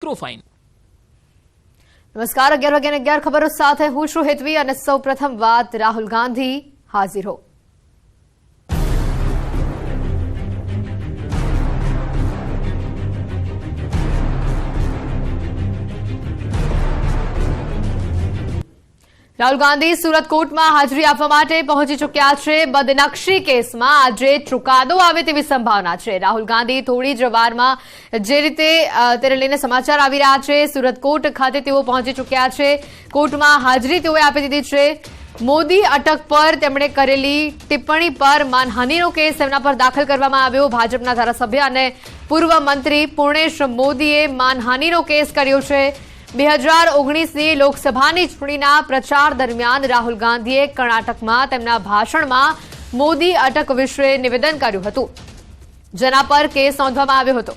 Microfine. નમસ્કાર, 11:11 ખબરો સાથે હું છું હેતવી અને સૌપ્રથમ વાત રાહુલ ગાંધી હાજર હો। રાહુલ ગાંધી સુરત કોર્ટમાં હાજરી આપવા માટે પહોંચી ચૂક્યા છે। બદનક્ષી કેસમાં આજે ચુકાદો આવે તેવી સંભાવના છે। રાહુલ ગાંધી થોડી જ વારમાં જે રીતે તેને લઈને સમાચાર આવી રહ્યા છે, સુરત કોર્ટ ખાતે તેઓ પહોંચી ચૂક્યા છે। કોર્ટમાં હાજરી તેઓએ આપી દીધી છે। મોદી અટક પર તેમણે કરેલી ટિપ્પણી પર માનહાનિનો કેસ તેમના પર દાખલ કરવામાં આવ્યો। ભાજપના ધારાસભ્ય અને પૂર્વ મંત્રી પૂર્ણેશ મોદીએ માનહાનિનો કેસ કર્યો છે। 2019ની લોકસભાની ચૂંટણીના પ્રચાર દરમિયાન રાહુલ ગાંધીએ કર્ણાટકમાં તેમના ભાષણમાં મોદી અટક વિશે નિવેદન કર્યું હતું, જેના પર કેસ નોંધવામાં આવ્યો હતો।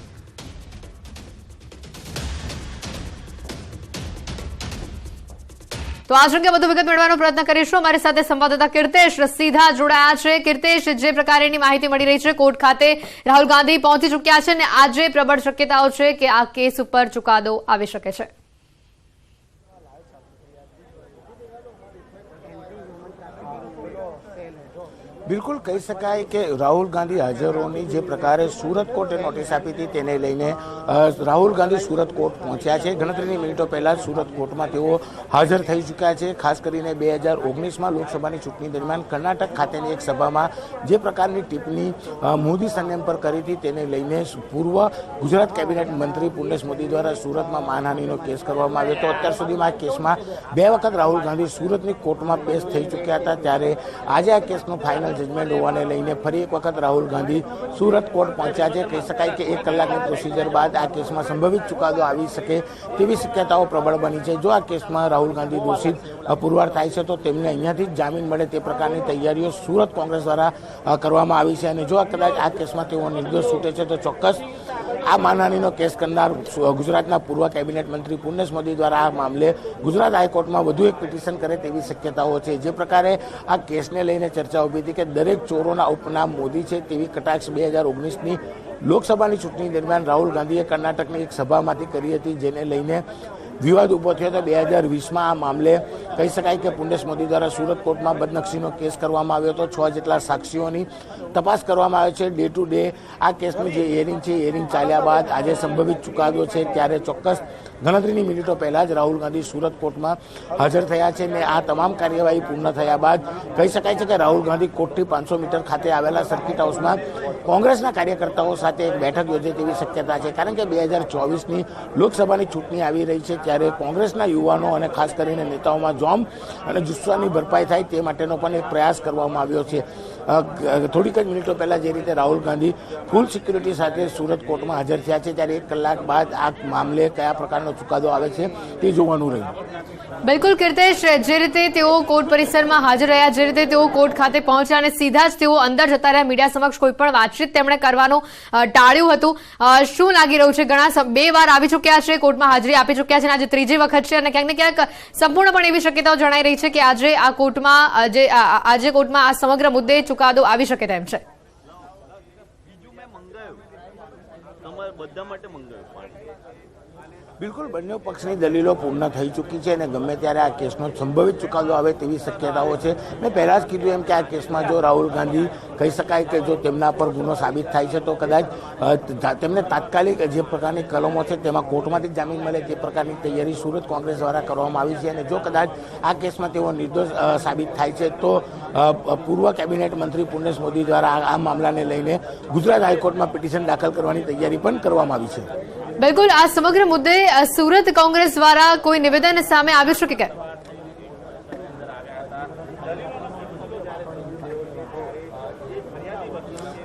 તો આ અંગે વધુ વિગત મેળવવાનો પ્રયત્ન કરીશું। અમારી સાથે સંવાદદાતા કીર્તેશ સીધા જોડાયા છે। કીર્તેશ, જે પ્રકારની માહિતી મળી રહી છે, કોર્ટ ખાતે રાહુલ ગાંધી પહોંચી ચૂક્યા છે અને આજે પ્રબળ શક્યતાઓ છે કે આ કેસ ઉપર ચુકાદો આવી શકે છે। બિલકુલ કહી શકાય કે રાહુલ ગાંધી હાજરોની જે પ્રકારે સુરત કોર્ટે નોટિસ આપી હતી તેને લઈને રાહુલ ગાંધી સુરત કોર્ટ પહોંચ્યા છે। ગણતરીની મિનિટો પહેલા સુરત કોર્ટમાં તેઓ હાજર થઈ ચૂક્યા છે। ખાસ કરીને 2019માં લોકસભાની ચૂંટણી દરમિયાન કર્ણાટક ખાતેની એક સભામાં જે પ્રકારની ટિપ્પણી મોદી સંયમ પર કરી હતી તેને લઈને પૂર્વ ગુજરાત કેબિનેટ મંત્રી પૂર્ણેશ મોદી દ્વારા સુરતમાં માનહાનિનો કેસ કરવામાં આવ્યો હતો। અત્યાર સુધીમાં આ કેસમાં 2 વખત રાહુલ ગાંધી સુરતની કોર્ટમાં પેશ થઈ ચૂક્યા હતા, ત્યારે આજે આ કેસનો ફાઇનલ જજમેન્ટ હોવાને લઈને ફરી એક વખત રાહુલ ગાંધી સુરત કોર્ટ પહોંચ્યા છે। કહી શકાય કે 1 કલાકની પ્રોસિજર બાદ આ કેસમાં સંભવિત ચુકાદો આવી શકે તેવી શક્યતાઓ પ્રબળ બની છે। જો આ કેસમાં રાહુલ ગાંધી દોષિત પુરવાર થાય છે તો તેમને અહીંયાથી જ જામીન મળે તે પ્રકારની તૈયારીઓ સુરત કોંગ્રેસ દ્વારા કરવામાં આવી છે અને જો કદાચ આ કેસમાં તેઓ નિર્દોષ છૂટે છે તો ચોક્કસ આ માનહાનિનો કેસ કરનાર ગુજરાતના પૂર્વ કેબિનેટ મંત્રી પૂર્ણેશ મોદી દ્વારા આ મામલે ગુજરાત હાઈકોર્ટમાં વધુ એક પિટિશન કરે તેવી શક્યતાઓ છે। જે પ્રકારે આ કેસને લઈને ચર્ચા ઉભી હતી કે દરેક ચોરોના ઉપનામ મોદી છે તેવી કટાક્ષ 2019ની લોકસભાની ચૂંટણી દરમિયાન રાહુલ ગાંધીએ કર્ણાટકની એક સભામાંથી કરી હતી, જેને લઈને વિવાદ ઉભો થયો હતો। 2020માં આ મામલે કહી શકાય કે પૂર્ણેશ મોદી દ્વારા સુરત કોર્ટમાં બદનક્ષીનો કેસ કરવામાં આવ્યો હતો। 6 જેટલા સાક્ષીઓની તપાસ કરવામાં આવે છે ડે ટુ ડે। આ કેસનું જે હિયરિંગ છે, હિયરિંગ ચાલ્યા બાદ આજે સંભવિત ચુકાદો છે, ત્યારે ચોક્કસ ગણતરીની મિનિટો પહેલા જ રાહુલ ગાંધી સુરત કોર્ટમાં હાજર થયા છે અને આ તમામ કાર્યવાહી પૂર્ણ થયા બાદ કહી શકાય છે કે રાહુલ ગાંધી કોર્ટથી 500 મીટર ખાતે આવેલા સર્કિટ હાઉસમાં કોંગ્રેસના કાર્યકર્તાઓ સાથે એક બેઠક યોજે તેવી શક્યતા છે, કારણ કે 2024ની લોકસભાની ચૂંટણી આવી રહી છે, ત્યારે કોંગ્રેસના યુવાનો અને ખાસ કરીને નેતાઓમાં જોમ અને જુસ્સાની ભરપાઈ થાય તે માટેનો પણ એક પ્રયાસ કરવામાં આવ્યો છે। થોડીક જ મિનિટો પહેલા જે રીતે રાહુલ ગાંધી ફૂલ સિક્યુરિટી સાથે સુરત કોર્ટમાં હાજર થયા છે, ત્યારે 1 કલાક બાદ આ મામલે કયા પ્રકારનો ચુકાદો આવે છે તે જોવાનું રહ્યું। બિલકુલ કીર્તેશ, જે રીતે તેઓ કોર્ટ પરિસરમાં હાજર રહ્યા, જે રીતે તેઓ કોર્ટ ખાતે પહોંચ્યા અને સીધા જ તેઓ અંદર જતા રહ્યા, મીડિયા સમક્ષ કોઈ પણ વાતચીત તેમણે કરવાનું ટાળ્યું હતું, શું લાગી રહ્યું છે? ઘણા 2 વાર આવી ચૂક્યા છે, કોર્ટમાં હાજરી આપી ચૂક્યા છે, આજે ત્રીજી વખત છે અને ક્યાંક ને ક્યાંક સંપૂર્ણપણે એવી શક્યતાઓ જણાઈ રહી છે કે આજે આ કોર્ટમાં આ સમગ્ર મુદ્દે ચુકાદો આવી શકે તેમ છે। બિલકુલ બંને પક્ષની દલીલો પૂર્ણ થઈ ચૂકી છે અને ગમે ત્યારે આ કેસનો સંભવિત ચુકાદો આવે તેવી શક્યતાઓ છે। મેં પહેલા જ કીધું એમ કે આ કેસમાં જો રાહુલ ગાંધી કહી શકાય કે જો તેમના પર ગુનો સાબિત થાય છે તો કદાચ તેમને તાત્કાલિક જે પ્રકારની કલમો છે તેમાં કોર્ટમાંથી જામીન મળે તે પ્રકારની તૈયારી સુરત કોંગ્રેસ દ્વારા કરવામાં આવી છે અને જો કદાચ આ કેસમાં તેઓ નિર્દોષ સાબિત થાય છે તો પૂર્વ કેબિનેટ મંત્રી પૂર્ણેશ મોદી દ્વારા આ મામલાને લઈને ગુજરાત હાઈકોર્ટમાં પિટિશન દાખલ કરવાની તૈયારી પણ કરવામાં આવી છે। બિલકુલ, આ સમગ્ર મુદ્દે સુરત કોંગ્રેસ દ્વારા કોઈ નિવેદન સામે આવ્યું છે કે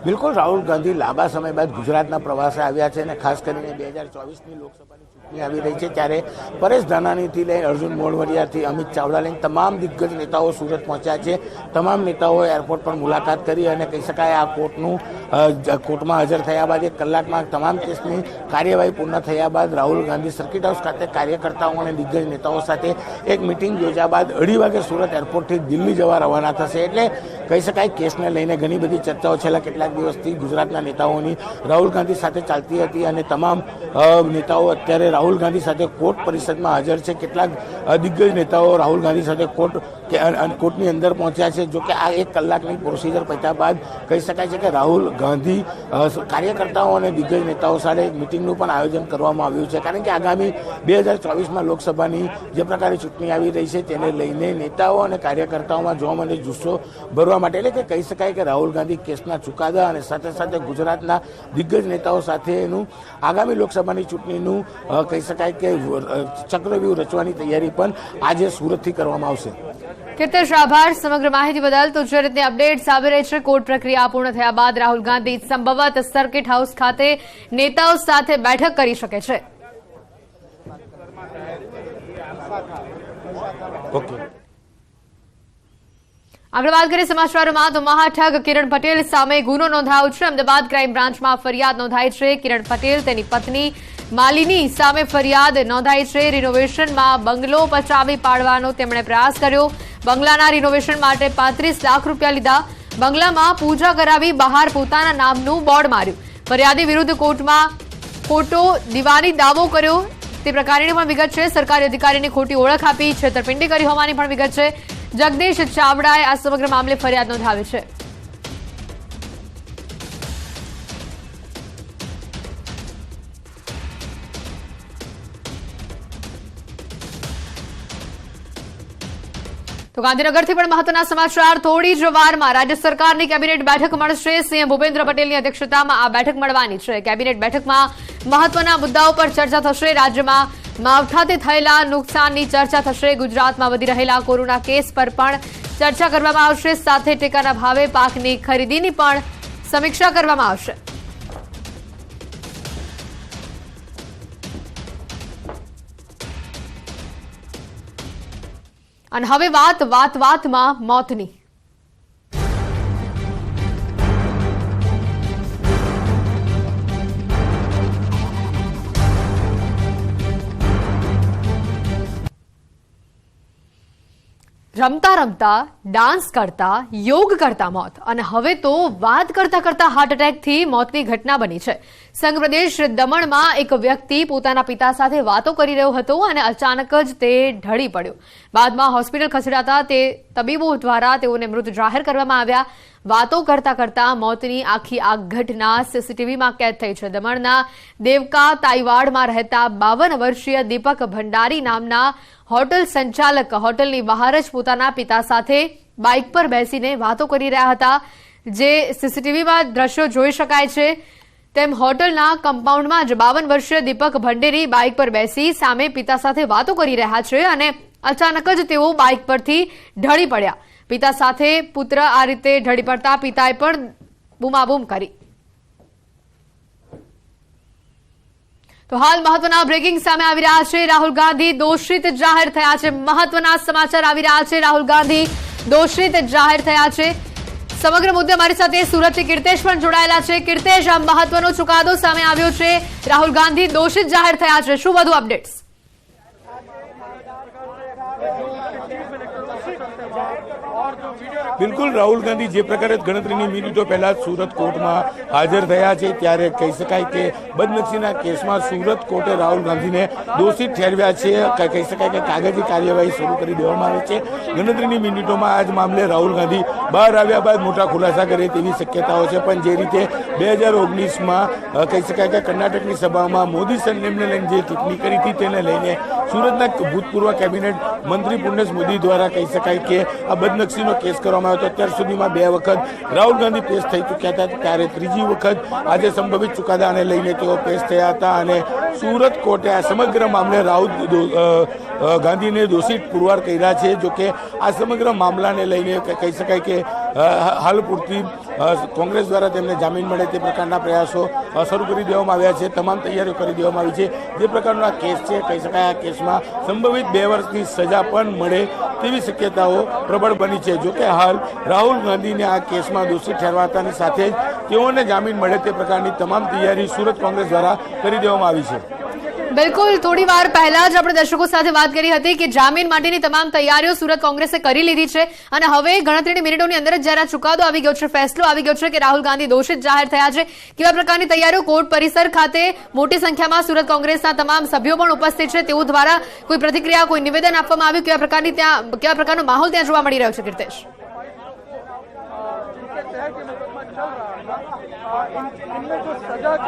બિલકુલ રાહુલ ગાંધી લાંબા સમય બાદ ગુજરાતના પ્રવાસે આવ્યા છે અને ખાસ કરીને 2024ની લોકસભાની ચૂંટણી આવી રહી છે, ત્યારે પરેશ ધાનાણીથી લઈને અર્જુન મોઢવાડિયાથી અમિત ચાવડા લઈને તમામ દિગ્ગજ નેતાઓ સુરત પહોંચ્યા છે। તમામ નેતાઓએ એરપોર્ટ પર મુલાકાત કરી અને કહી શકાય આ કોર્ટનું કોર્ટમાં હાજર થયા બાદ 1 કલાકમાં તમામ કેસની કાર્યવાહી પૂર્ણ થયા બાદ રાહુલ ગાંધી સર્કિટ હાઉસ ખાતે કાર્યકર્તાઓ અને દિગ્ગજ નેતાઓ સાથે એક મિટિંગ યોજ્યા બાદ 2:30 વાગે સુરત એરપોર્ટથી દિલ્હી જવા રવાના થશે। એટલે કહી શકાય કેસને લઈને ઘણી બધી ચર્ચાઓ છેલ્લા કેટલાક દિવસથી ગુજરાતના નેતાઓની રાહુલ ગાંધી સાથે ચાલતી હતી અને તમામ નેતાઓ અત્યારે રાહુલ ગાંધી સાથે કોર્ટ પરિષદમાં હાજર છે। કેટલાક દિગ્ગજ નેતાઓ રાહુલ ગાંધી સાથે કોર્ટની અંદર પહોંચ્યા છે। જો કે આ 1 કલાકની પ્રોસિજર પત્યા બાદ કહી શકાય છે કે રાહુલ ગાંધી કાર્યકર્તાઓ અને દિગ્ગજ નેતાઓ સાથે એક મિટિંગનું પણ આયોજન કરવામાં આવ્યું છે, કારણ કે આગામી 2024માં લોકસભાની જે પ્રકારે ચૂંટણી આવી રહી છે તેને લઈને નેતાઓ અને કાર્યકર્તાઓમાં જોવા મળે જુસ્સો ભરવા માટે, એટલે કે કહી શકાય કે રાહુલ ગાંધી કેસના ચુકાદા અને સાથે સાથે ગુજરાતના દિગ્ગજ નેતાઓ સાથેનું આગામી લોકસભાની ચૂંટણીનું કહી શકાય કે ચક્રવ્યૂહ રચવાની તૈયારી પણ આજે સુરતથી કરવામાં આવશે। કીર્તેશ, આભાર સમગ્ર માહિતી બદલ। તો જે રીતે અપડેટ્સ આવી રહી છે, કોર્ટ પ્રક્રિયા પૂર્ણ થયા બાદ રાહુલ ગાંધી સંભવત સર્કિટ હાઉસ ખાતે નેતાઓ સાથે બેઠક કરી શકે છે। આગળ વાત કરીએ સમાચારોમાં, તો મહાઠગ કિરણ પટેલ સામે ગુનો નોંધાયો છે। અમદાવાદ ક્રાઇમ બ્રાન્ચમાં ફરિયાદ નોંધાઈ છે। કિરણ પટેલ તેની પત્ની માલિની સામે ફરિયાદ નોંધાઈ છે। રિનોવેશનમાં બંગલો પચાવી પાડવાનો તેમણે પ્રયાસ કર્યો। બંગલાના રિનોવેશન માટે 35 લાખ રૂપિયા લીધા। બંગલામાં પૂજા કરાવી બહાર પોતાના નામનું બોર્ડ માર્યું। ફરિયાદી વિરુદ્ધ કોર્ટમાં ખોટો દીવાની દાવો કર્યો તે પ્રકારની પણ વિગત છે। સરકારી અધિકારીની ખોટી ઓળખ આપી છેતરપિંડી કરી હોવાની પણ વિગત છે। જગદીશ ચાવડાએ આ સમગ્ર મામલે ફરિયાદ નોંધાવી છે। તો ગાંધીનગરથી પણ મહત્વના સમાચાર। થોડી જ વારમાં રાજ્ય સરકારની કેબિનેટ બેઠક મળશે। સીએમ ભૂપેન્દ્ર પટેલની અધ્યક્ષતામાં આ બેઠક મળવાની છે। કેબિનેટ બેઠકમાં મહત્વના મુદ્દાઓ પર ચર્ચા થશે। રાજ્યમાં માવઠાથી થયેલા નુકસાનની ચર્ચા થશે। ગુજરાતમાં વધી રહેલા કોરોના કેસ પર પણ ચર્ચા કરવામાં આવશે। સાથે ટેકાના ભાવે પાકની ખરીદીની પણ સમીક્ષા કરવામાં આવશે। અને હવે વાતમાં મોતની। રમતા રમતા, ડાન્સ કરતા, યોગ કરતા મોત, અને હવે તો વાત કરતા કરતા હાર્ટ એટેકથી મોતની ઘટના બની છે। સંઘ પ્રદેશ દમણમાં એક વ્યક્તિ પોતાના પિતા સાથે વાતો કરી રહ્યો હતો અને અચાનક જ તે ઢળી પડ્યો। બાદમાં હોસ્પિટલ ખસેડાતા તે તબીબો દ્વારા તેઓને મૃત જાહેર કરવામાં આવ્યા। વાતો કરતા કરતા મોતની આખી આ ઘટના સીસીટીવીમાં કેદ થઈ છે। દમણના દેવકા તાઈવાડમાં રહેતા 52 વર્ષીય દીપક ભંડારી નામના હોટલ સંચાલક હોટલની બહાર જ પોતાના પિતા સાથે બાઇક પર બેસીને વાતો કરી રહ્યા હતા। જે સીસીટીવીમાં દ્રશ્યો જોઈ શકાય છે તેમ હોટલના કમ્પાઉન્ડમાં જ 52 વર્ષીય દીપક ભંડેરી બાઇક પર બેસી સામે પિતા સાથે વાતો કરી રહ્યા છે અને અચાનક જ તેઓ બાઇક પરથી ઢળી પડ્યા। પિતા સાથે પુત્ર આ રીતે ઢળી પડતા પિતાએ પણ બૂમાબૂમ કરી। તો હાલ મહત્વના બ્રેકિંગ સામે આવી રહ્યા છે। રાહુલ ગાંધી દોષિત જાહેર થયા છે। મહત્વના સમાચાર આવી રહ્યા છે। રાહુલ ગાંધી દોષિત જાહેર થયા છે। સમગ્ર મુદ્દે મારી સાથે સુરતથી કીર્તેશ પણ જોડાયેલા છે। કીર્તેશ, આ મહત્વનો ચુકાદો સામે આવ્યો છે। રાહુલ ગાંધી દોષિત જાહેર થયા છે, શું વધુ અપડેટ્સ? બિલકુલ, રાહુલ ગાંધી જે પ્રકારે ગણતરીની મિનિટો પહેલા સુરત કોર્ટમાં હાજર થયા છે ત્યારે કહી શકાય કે બદનક્ષીના કેસમાં સુરત કોર્ટે રાહુલ ગાંધીને દોષિત ઠેરવ્યા છે। કહી શકાય કે કાગળની કાર્યવાહી શરૂ કરી દેવામાં આવી છે। ગણતરીની મિનિટોમાં આ જ મામલે રાહુલ ગાંધી બહાર આવ્યા બાદ મોટા ખુલાસા કરે તેવી શક્યતાઓ છે। પણ જે રીતે 2019માં કહી શકાય કે કર્ણાટકની સભામાં મોદી સરનેમને લઈને જે ટિપ્પણી કરી હતી તેને લઈને સુરતના ભૂતપૂર્વ કેબિનેટ મંત્રી પુણ્યેશ મોદી દ્વારા કહી શકાય કે આ બદનક્ષીનો કેસ કરવામાં આવ્યો હતો। અત્યાર સુધીમાં 2 વખત રાહુલ ગાંધી પેશ થઈ ચૂક્યા હતા, ત્યારે ત્રીજી વખત આજે સંભવિત ચુકાદાને લઈને તેઓ પેશ થયા હતા અને સુરત કોર્ટે આ સમગ્ર મામલે રાહુલ ગાંધીને દોષિત પુરવાર કર્યા છે। જોકે આ સમગ્ર મામલાને લઈને કહી શકાય કે હાલ પૂરતી કોંગ્રેસ દ્વારા તેમને જામીન મળે તે પ્રકારના પ્રયાસો શરૂ કરી દેવામાં આવ્યા છે। તમામ તૈયારીઓ કરી દેવામાં આવી છે। જે પ્રકારનો આ કેસ છે, કહી શકાય આ કેસમાં સંભવિત 2 વર્ષની સજા પણ મળે તેવી શક્યતાઓ પ્રબળ બની છે। જોકે હાલ રાહુલ ગાંધીને આ કેસમાં દોષિત ઠેરવાતાની સાથે જ તેઓને જામીન મળે તે પ્રકારની તમામ તૈયારી સુરત કોંગ્રેસ દ્વારા કરી દેવામાં આવી છે। બિલકુલ, થોડી વાર પહેલા જ આપણે દર્શકો સાથે વાત કરી હતી કે જામીન માટેની તમામ તૈયારીઓ સુરત કોંગ્રેસે કરી લીધી છે અને હવે ગણતરીની મિનિટોની અંદર જ જ્યારે ચુકાદો આવી ગયો છે, ફેસલો આવી ગયો છે કે રાહુલ ગાંધી દોષિત જાહેર થયા છે, કેવા પ્રકારની તૈયારીઓ કોર્ટ પરિસર ખાતે મોટી સંખ્યામાં સુરત કોંગ્રેસના તમામ સભ્યો પણ ઉપસ્થિત છે, તેઓ દ્વારા કોઈ પ્રતિક્રિયા, કોઈ નિવેદન આપવામાં આવ્યું, કેવા પ્રકારનો માહોલ ત્યાં જોવા મળી રહ્યો છે? કીર્તેશ,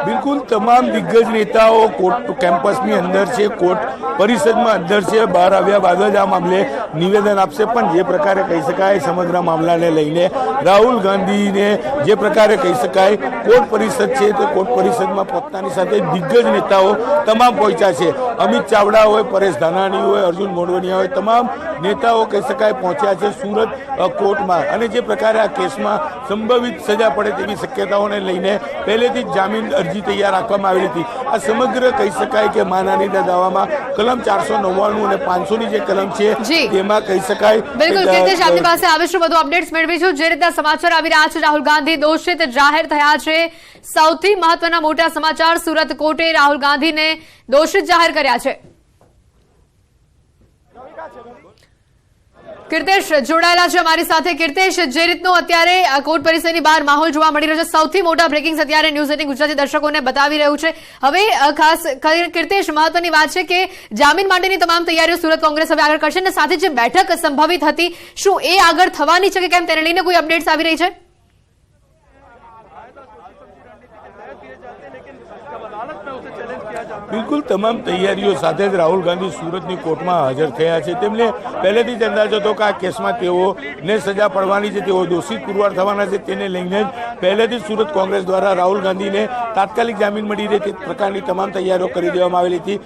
બિલકુલ તમામ દિગ્ગજ નેતાઓ કોર્ટ કેમ્પસની અંદર છે, કોર્ટ પરિષદમાં અંદર છે, બહાર આવ્યા બાદ જ આ મામલે નિવેદન આપશે। પણ જે પ્રકારે કહી શકાય સમગ્ર મામલાને લઈને રાહુલ ગાંધીને જે પ્રકારે કહી શકાય કોર્ટ પરિષદ છે, તો કોર્ટ પરિષદમાં પોતાની સાથે દિગ્ગજ નેતાઓ તમામ પહોંચ્યા છે। અમિત ચાવડા હોય, પરેશ ધાનાણી હોય, અર્જુન મોઢવાડિયા હોય, તમામ નેતાઓ કહી શકાય પહોંચ્યા છે સુરત કોર્ટમાં। અને જે પ્રકારે આ કેસમાં સંભવિત સજા પડે તેવી શક્યતાઓને લઈને પહેલેથી જ જામીન અરજી તૈયાર રાખવામાં આવેલી હતી। આ સમગ્ર કહી શકાય કે માનહાનિના દાવામાં કલમ 499 અને 500ની જે કલમ છે તેમાં કહી શકાય। બિલકુલ કીર્તેશ, આપની પાસે આવીશું, વધુ અપડેટ્સ મેળવીશું। જે રીતે સમાચાર આવી રહ્યા છે, રાહુલ ગાંધી દોષિત જાહેર થયા છે। સૌથી મહત્વના મોટા સમાચાર, સુરત કોર્ટે રાહુલ ગાંધીને દોષિત જાહેર કર્યા છે। કીર્તેશ જોડાયેલા છે અમારી સાથે। કીર્તેશ, જે રીતનો અત્યારે કોર્ટ પરિસરની બહાર માહોલ જોવા મળી રહ્યો છે, સૌથી મોટા બ્રેકિંગ અત્યારે ન્યૂઝ 18 ગુજરાતી દર્શકોને બતાવી રહ્યું છે। હવે ખાસ કીર્તેશ, મહત્વની વાત છે કે જામીન માટેની તમામ તૈયારીઓ સુરત કોંગ્રેસ હવે આગળ કરશે અને સાથે જે બેઠક સંભવિત હતી, શું એ આગળ થવાની છે કે કેમ, તેને લઈને કોઈ અપડેટ્સ આવી રહી છે? બિલકુલ તમામ તૈયારીઓ સાથે જ રાહુલ ગાંધી સુરતની કોર્ટમાં હાજર થયા છે। તેમને પહેલેથી જ અંદાજ હતો કે આ કેસમાં તેઓને સજા પડવાની છે, તેઓ દોષિત પુરવાર થવાના છે, તેને લઈને જ પહેલેથી જ સુરત કોંગ્રેસ દ્વારા રાહુલ ગાંધીને તાત્કાલિક જામીન મળી રહે તે પ્રકારની તમામ તૈયારીઓ કરી દેવામાં આવેલી હતી।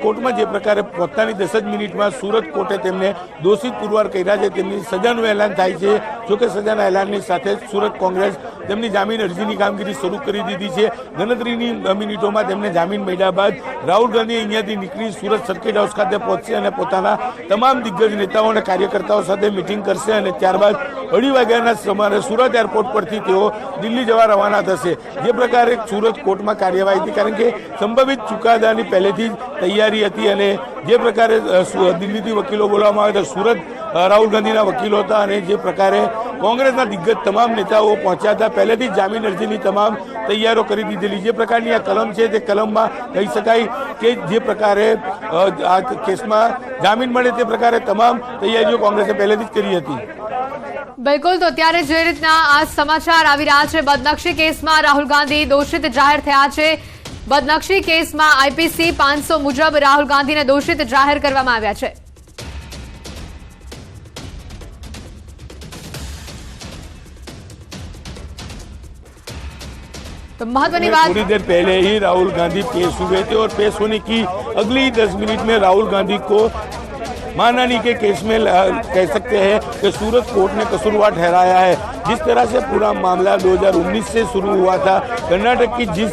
કોર્ટમાં જે પ્રકારે પોતાની 10 જ મિનિટમાં સુરત કોર્ટે તેમને દોષિત પુરવાર કર્યા છે, તેમની સજાનું એલાન થાય છે। જોકે સજાના એલાનની સાથે જ સુરત કોંગ્રેસ તેમની જામીન અરજીની કામગીરી શરૂ કરી દીધી છે। ગણતરીની મિનિટોમાં તેમને જામીન મળ્યા બાદ રાહુલ ગાંધી અહીંયાથી નીકળી સુરત સર્કિટ હાઉસ ખાતે પહોંચશે અને પોતાના તમામ દિગ્ગજ નેતાઓ અને કાર્યકર્તાઓ સાથે મિટિંગ કરશે અને ત્યારબાદ 2:30 વાગ્યાના સમયે સુરત એરપોર્ટ પરથી તેઓ દિલ્હી જવા રવાના થશે। જે પ્રકારે સુરત કોર્ટમાં કાર્યવાહી હતી, કારણ કે સંભવિત ચુકાદાની પહેલેથી જ તૈયારી હતી અને જે પ્રકારે દિલ્હીથી વકીલો બોલાવવામાં આવ્યા હતા, સુરત રાહુલ ગાંધીના વકીલો હતા અને જે પ્રકારે કોંગ્રેસના દિગ્ગજ તમામ નેતાઓ પહોંચ્યા હતા, પહેલેથી જ જામીન અરજીની તમામ તૈયારીઓ કરી દીધેલી। જે પ્રકારની આ કલમ છે તે કલમમાં કહી શકાય કે જે પ્રકારે આ કેસમાં જામીન મળે તે પ્રકારે તમામ તૈયારીઓ કોંગ્રેસે પહેલેથી જ કરી હતી। બિલકુલ, તો અત્યારે જે રીતના આ સમાચાર આવી રહ્યા છે, બદનક્ષી કેસમાં રાહુલ ગાંધી દોષિત જાહેર થયા છે। બદનક્ષી કેસમાં આઈપીસી 500 મુજબ રાહુલ ગાંધીને દોષિત જાહેર કરવામાં આવ્યા છે। तो महत्वपूर्ण बात, थोड़ी देर पहले ही राहुल गांधी पेश हुए थे और पेश होने की अगली 10 मिनट में राहुल गांधी को मानहानि के केस में कह सकते हैं कि सूरत कोर्ट ने कसूरवार ठहराया है। जिस तरह से पूरा मामला 2019 से शुरू हुआ था, कर्नाटक की जिस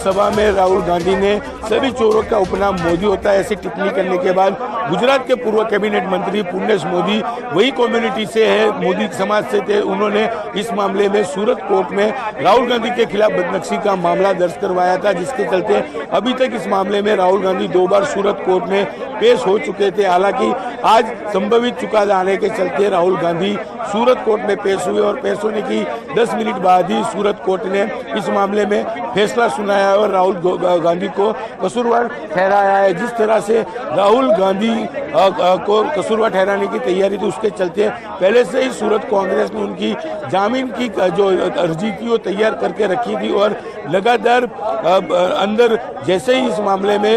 सभा में राहुल गांधी ने सभी चोरों का उपनाम मोदी होता है ऐसी टिप्पणी करने के बाद गुजरात के पूर्व कैबिनेट मंत्री पुण्येश मोदी वही कम्युनिटी से है, मोदी समाज से थे, उन्होंने इस मामले में सूरत कोर्ट में राहुल गांधी के खिलाफ बदनक्षी का मामला दर्ज करवाया था, जिसके चलते अभी तक इस मामले में राहुल गांधी 2 बार सूरत कोर्ट में पेश हो चुके थे। हालांकि आज संभवित चुकादा आने के चलते राहुल गांधी सूरत कोर्ट में पेश हुए और पेश होने की 10 मिनट बाद ही सूरत कोर्ट ने इस मामले में फैसला सुनाया और राहुल गांधी को कसूरवार ठहराया है। जिस तरह से राहुल गांधी को कसूरवार ठहराने की तैयारी थी, उसके चलते पहले से ही सूरत कांग्रेस ने उनकी जामीन की जो अर्जी थी वो तैयार करके रखी थी और लगातार अंदर जैसे ही इस मामले में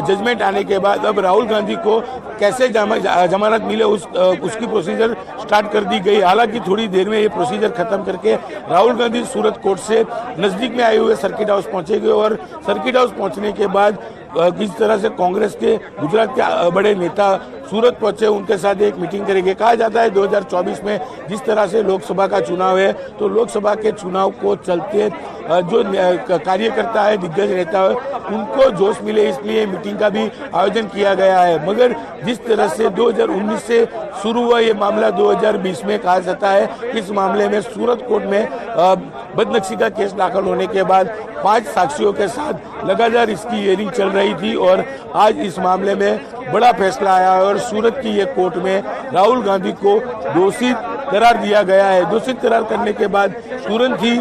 जजमेंट आने के बाद अब राहुल गांधी को कैसे जमानत मिले उसकी प्रोसीजर स्टार्ट कर दी गई। हालांकि थोड़ी देर में ये प्रोसीजर खत्म करके राहुल गांधी सूरत कोर्ट से नजदीक में आए हुए सर्किट हाउस पहुंचेंगे और सर्किट हाउस पहुंचने के बाद किस तरह से कांग्रेस के गुजरात के बड़े नेता सूरत पहुंचे, उनके साथ एक मीटिंग करेंगे। कहा जाता है 2024 में जिस तरह से लोकसभा का चुनाव है, तो लोकसभा के चुनाव को चलते जो कार्यकर्ता है, दिग्गज नेता है, उनको जोश मिले इसलिए मीटिंग का भी आयोजन किया गया है। मगर जिस तरह से 2019 से शुरू हुआ ये मामला 2020 में। कहा जाता है कि इस मामले में सूरत कोर्ट में बदनक्षी का केस दाखिल होने के बाद 5 साक्षियों के साथ लगातार इसकी हियरिंग चल रही थी और आज इस मामले में बड़ा फैसला आया है और सूरत की ये कोर्ट में राहुल गांधी को दोषी करार दिया गया है। दोषी करार करने के बाद तुरंत ही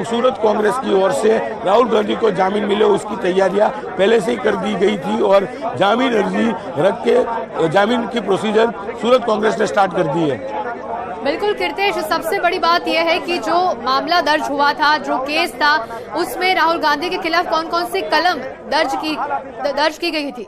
सूरत कांग्रेस की ओर से राहुल गांधी को जामीन मिले उसकी तैयारियां पहले से ही कर दी गई थी और जामीन अर्जी रख के जामीन की प्रोसीजर सूरत कांग्रेस ने स्टार्ट कर दी है। बिल्कुल कीर्तेश, सबसे बड़ी बात यह है कि जो मामला दर्ज हुआ था, जो केस था, उसमें राहुल गांधी के खिलाफ कौन कौन सी कलम दर्ज की गई थी?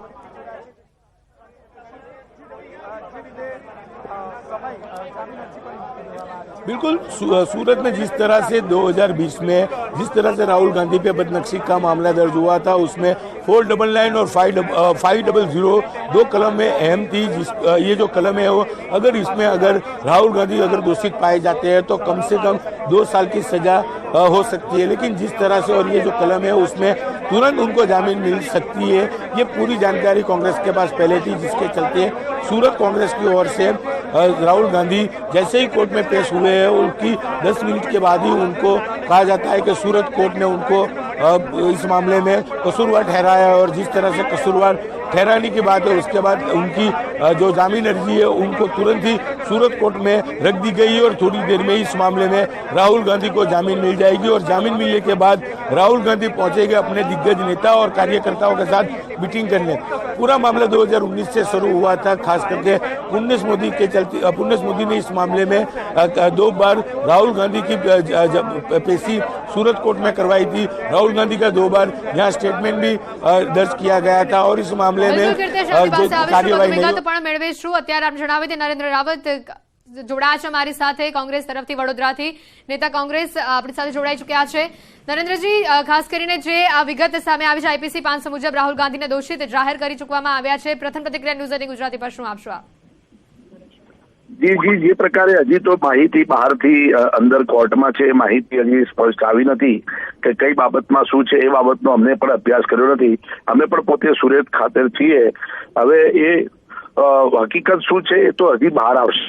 बिल्कुल, सूरत में जिस तरह से 2020 में जिस तरह से राहुल गांधी पे बदनक्षी का मामला दर्ज हुआ था उसमें 499 और 500 दो कलम में अहम थी। ये जो कलम है वो अगर राहुल गांधी अगर दोषी पाए जाते हैं तो कम से कम 2 साल की सजा हो सकती है। लेकिन जिस तरह से और ये जो कलम है उसमें तुरंत उनको जामीन मिल सकती है, ये पूरी जानकारी कांग्रेस के पास पहले थी, जिसके चलते सूरत कांग्रेस की ओर से राहुल गांधी जैसे ही कोर्ट में पेश हुए हैं उनकी 10 मिनट के बाद ही उनको कहा जाता है कि सूरत कोर्ट ने उनको इस मामले में कसूरवार ठहराया और जिस तरह से कसूरवार ठहराने की बात है उसके बाद उनकी जो जामीन अर्जी है उनको तुरंत ही सूरत कोर्ट में रख दी गई और थोड़ी देर में इस मामले में राहुल गांधी को जामीन मिल जाएगी और जामीन मिलने के बाद राहुल गांधी पहुंचेंगे अपने दिग्गज नेता और कार्यकर्ताओं के साथ मीटिंग करने। पूरा मामला 2019 से शुरू हुआ था, खास करके पुण्य मोदी ने इस मामले में 2 बार राहुल गांधी की पेशी सूरत कोर्ट में करवाई थी। राहुल गांधी का 2 बार यहाँ स्टेटमेंट भी दर्ज किया गया था और इस मामले में અત્યારે આપ જણાવી નરેન્દ્ર રાવત જોડાયા છે અમારી સાથે કોંગ્રેસ તરફથી, વડોદરાથી નેતા કોંગ્રેસ આપણી સાથે જોડાઈ ચુક્યા છે। નરેન્દ્રજી, ખાસ કરીને જે આ વિગત સામે આવી છે, આઈપીસી 500 મુજબ રાહુલ ગાંધીને દોષિત જાહેર કરી ચૂકવામાં આવ્યા છે। પ્રથમ પ્રતિક્રિયા ન્યૂઝ અને ગુજરાતી પર શું આપશો આપ? जी जे प्रकारे हजी तो माहिती बहार थी अंदर कोर्ट में छे, माहिती हजी स्पष्ट आई नहीं कि कई बाबत में शू है, बाबत अमने पण अभ्यास कर्यो नहीं। अमे पण पोते सूरत खाते छीए। हवे ए हकीकत शू है तो हजी बहार आवशे।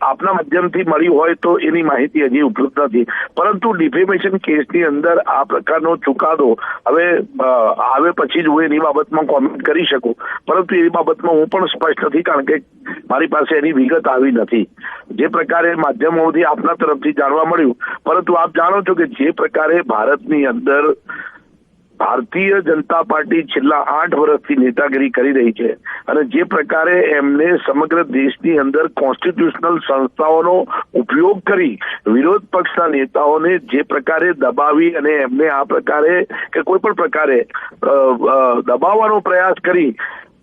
आपना माध्यम थी मळी होय तो एनी माहिती हजी उपलब्ध थी, परंतु डिफेमेशन केस नी अंदर आ प्रकारनो चुकादो हवे आवे पछी ज हूँ एनी बाबत में कॉमेंट करी शकूं, परंतु ए बाबत में हूँ पण स्पष्ट नहीं कारण के मारी पासे एनी विगत आवी नहीं। जे प्रकारे माध्यमोथी आपना तरफथी जाणवा मळ्युं, परंतु आप जाणो छो कि जे प्रकारे भारतनी अंदर भारतीय जनता पार्टी छेल्ला 8 वर्षथी नेतागिरी करी रही है અને જે પ્રકારે એમને સમગ્ર દેશની અંદર કોન્સ્ટિટ્યુશનલ સંસ્થાઓનો ઉપયોગ કરી વિરોધ પક્ષના નેતાઓને જે પ્રકારે દબાવી અને એમને આ પ્રકારે કે કોઈ પણ પ્રકારે દબાવવાનો પ્રયાસ કરી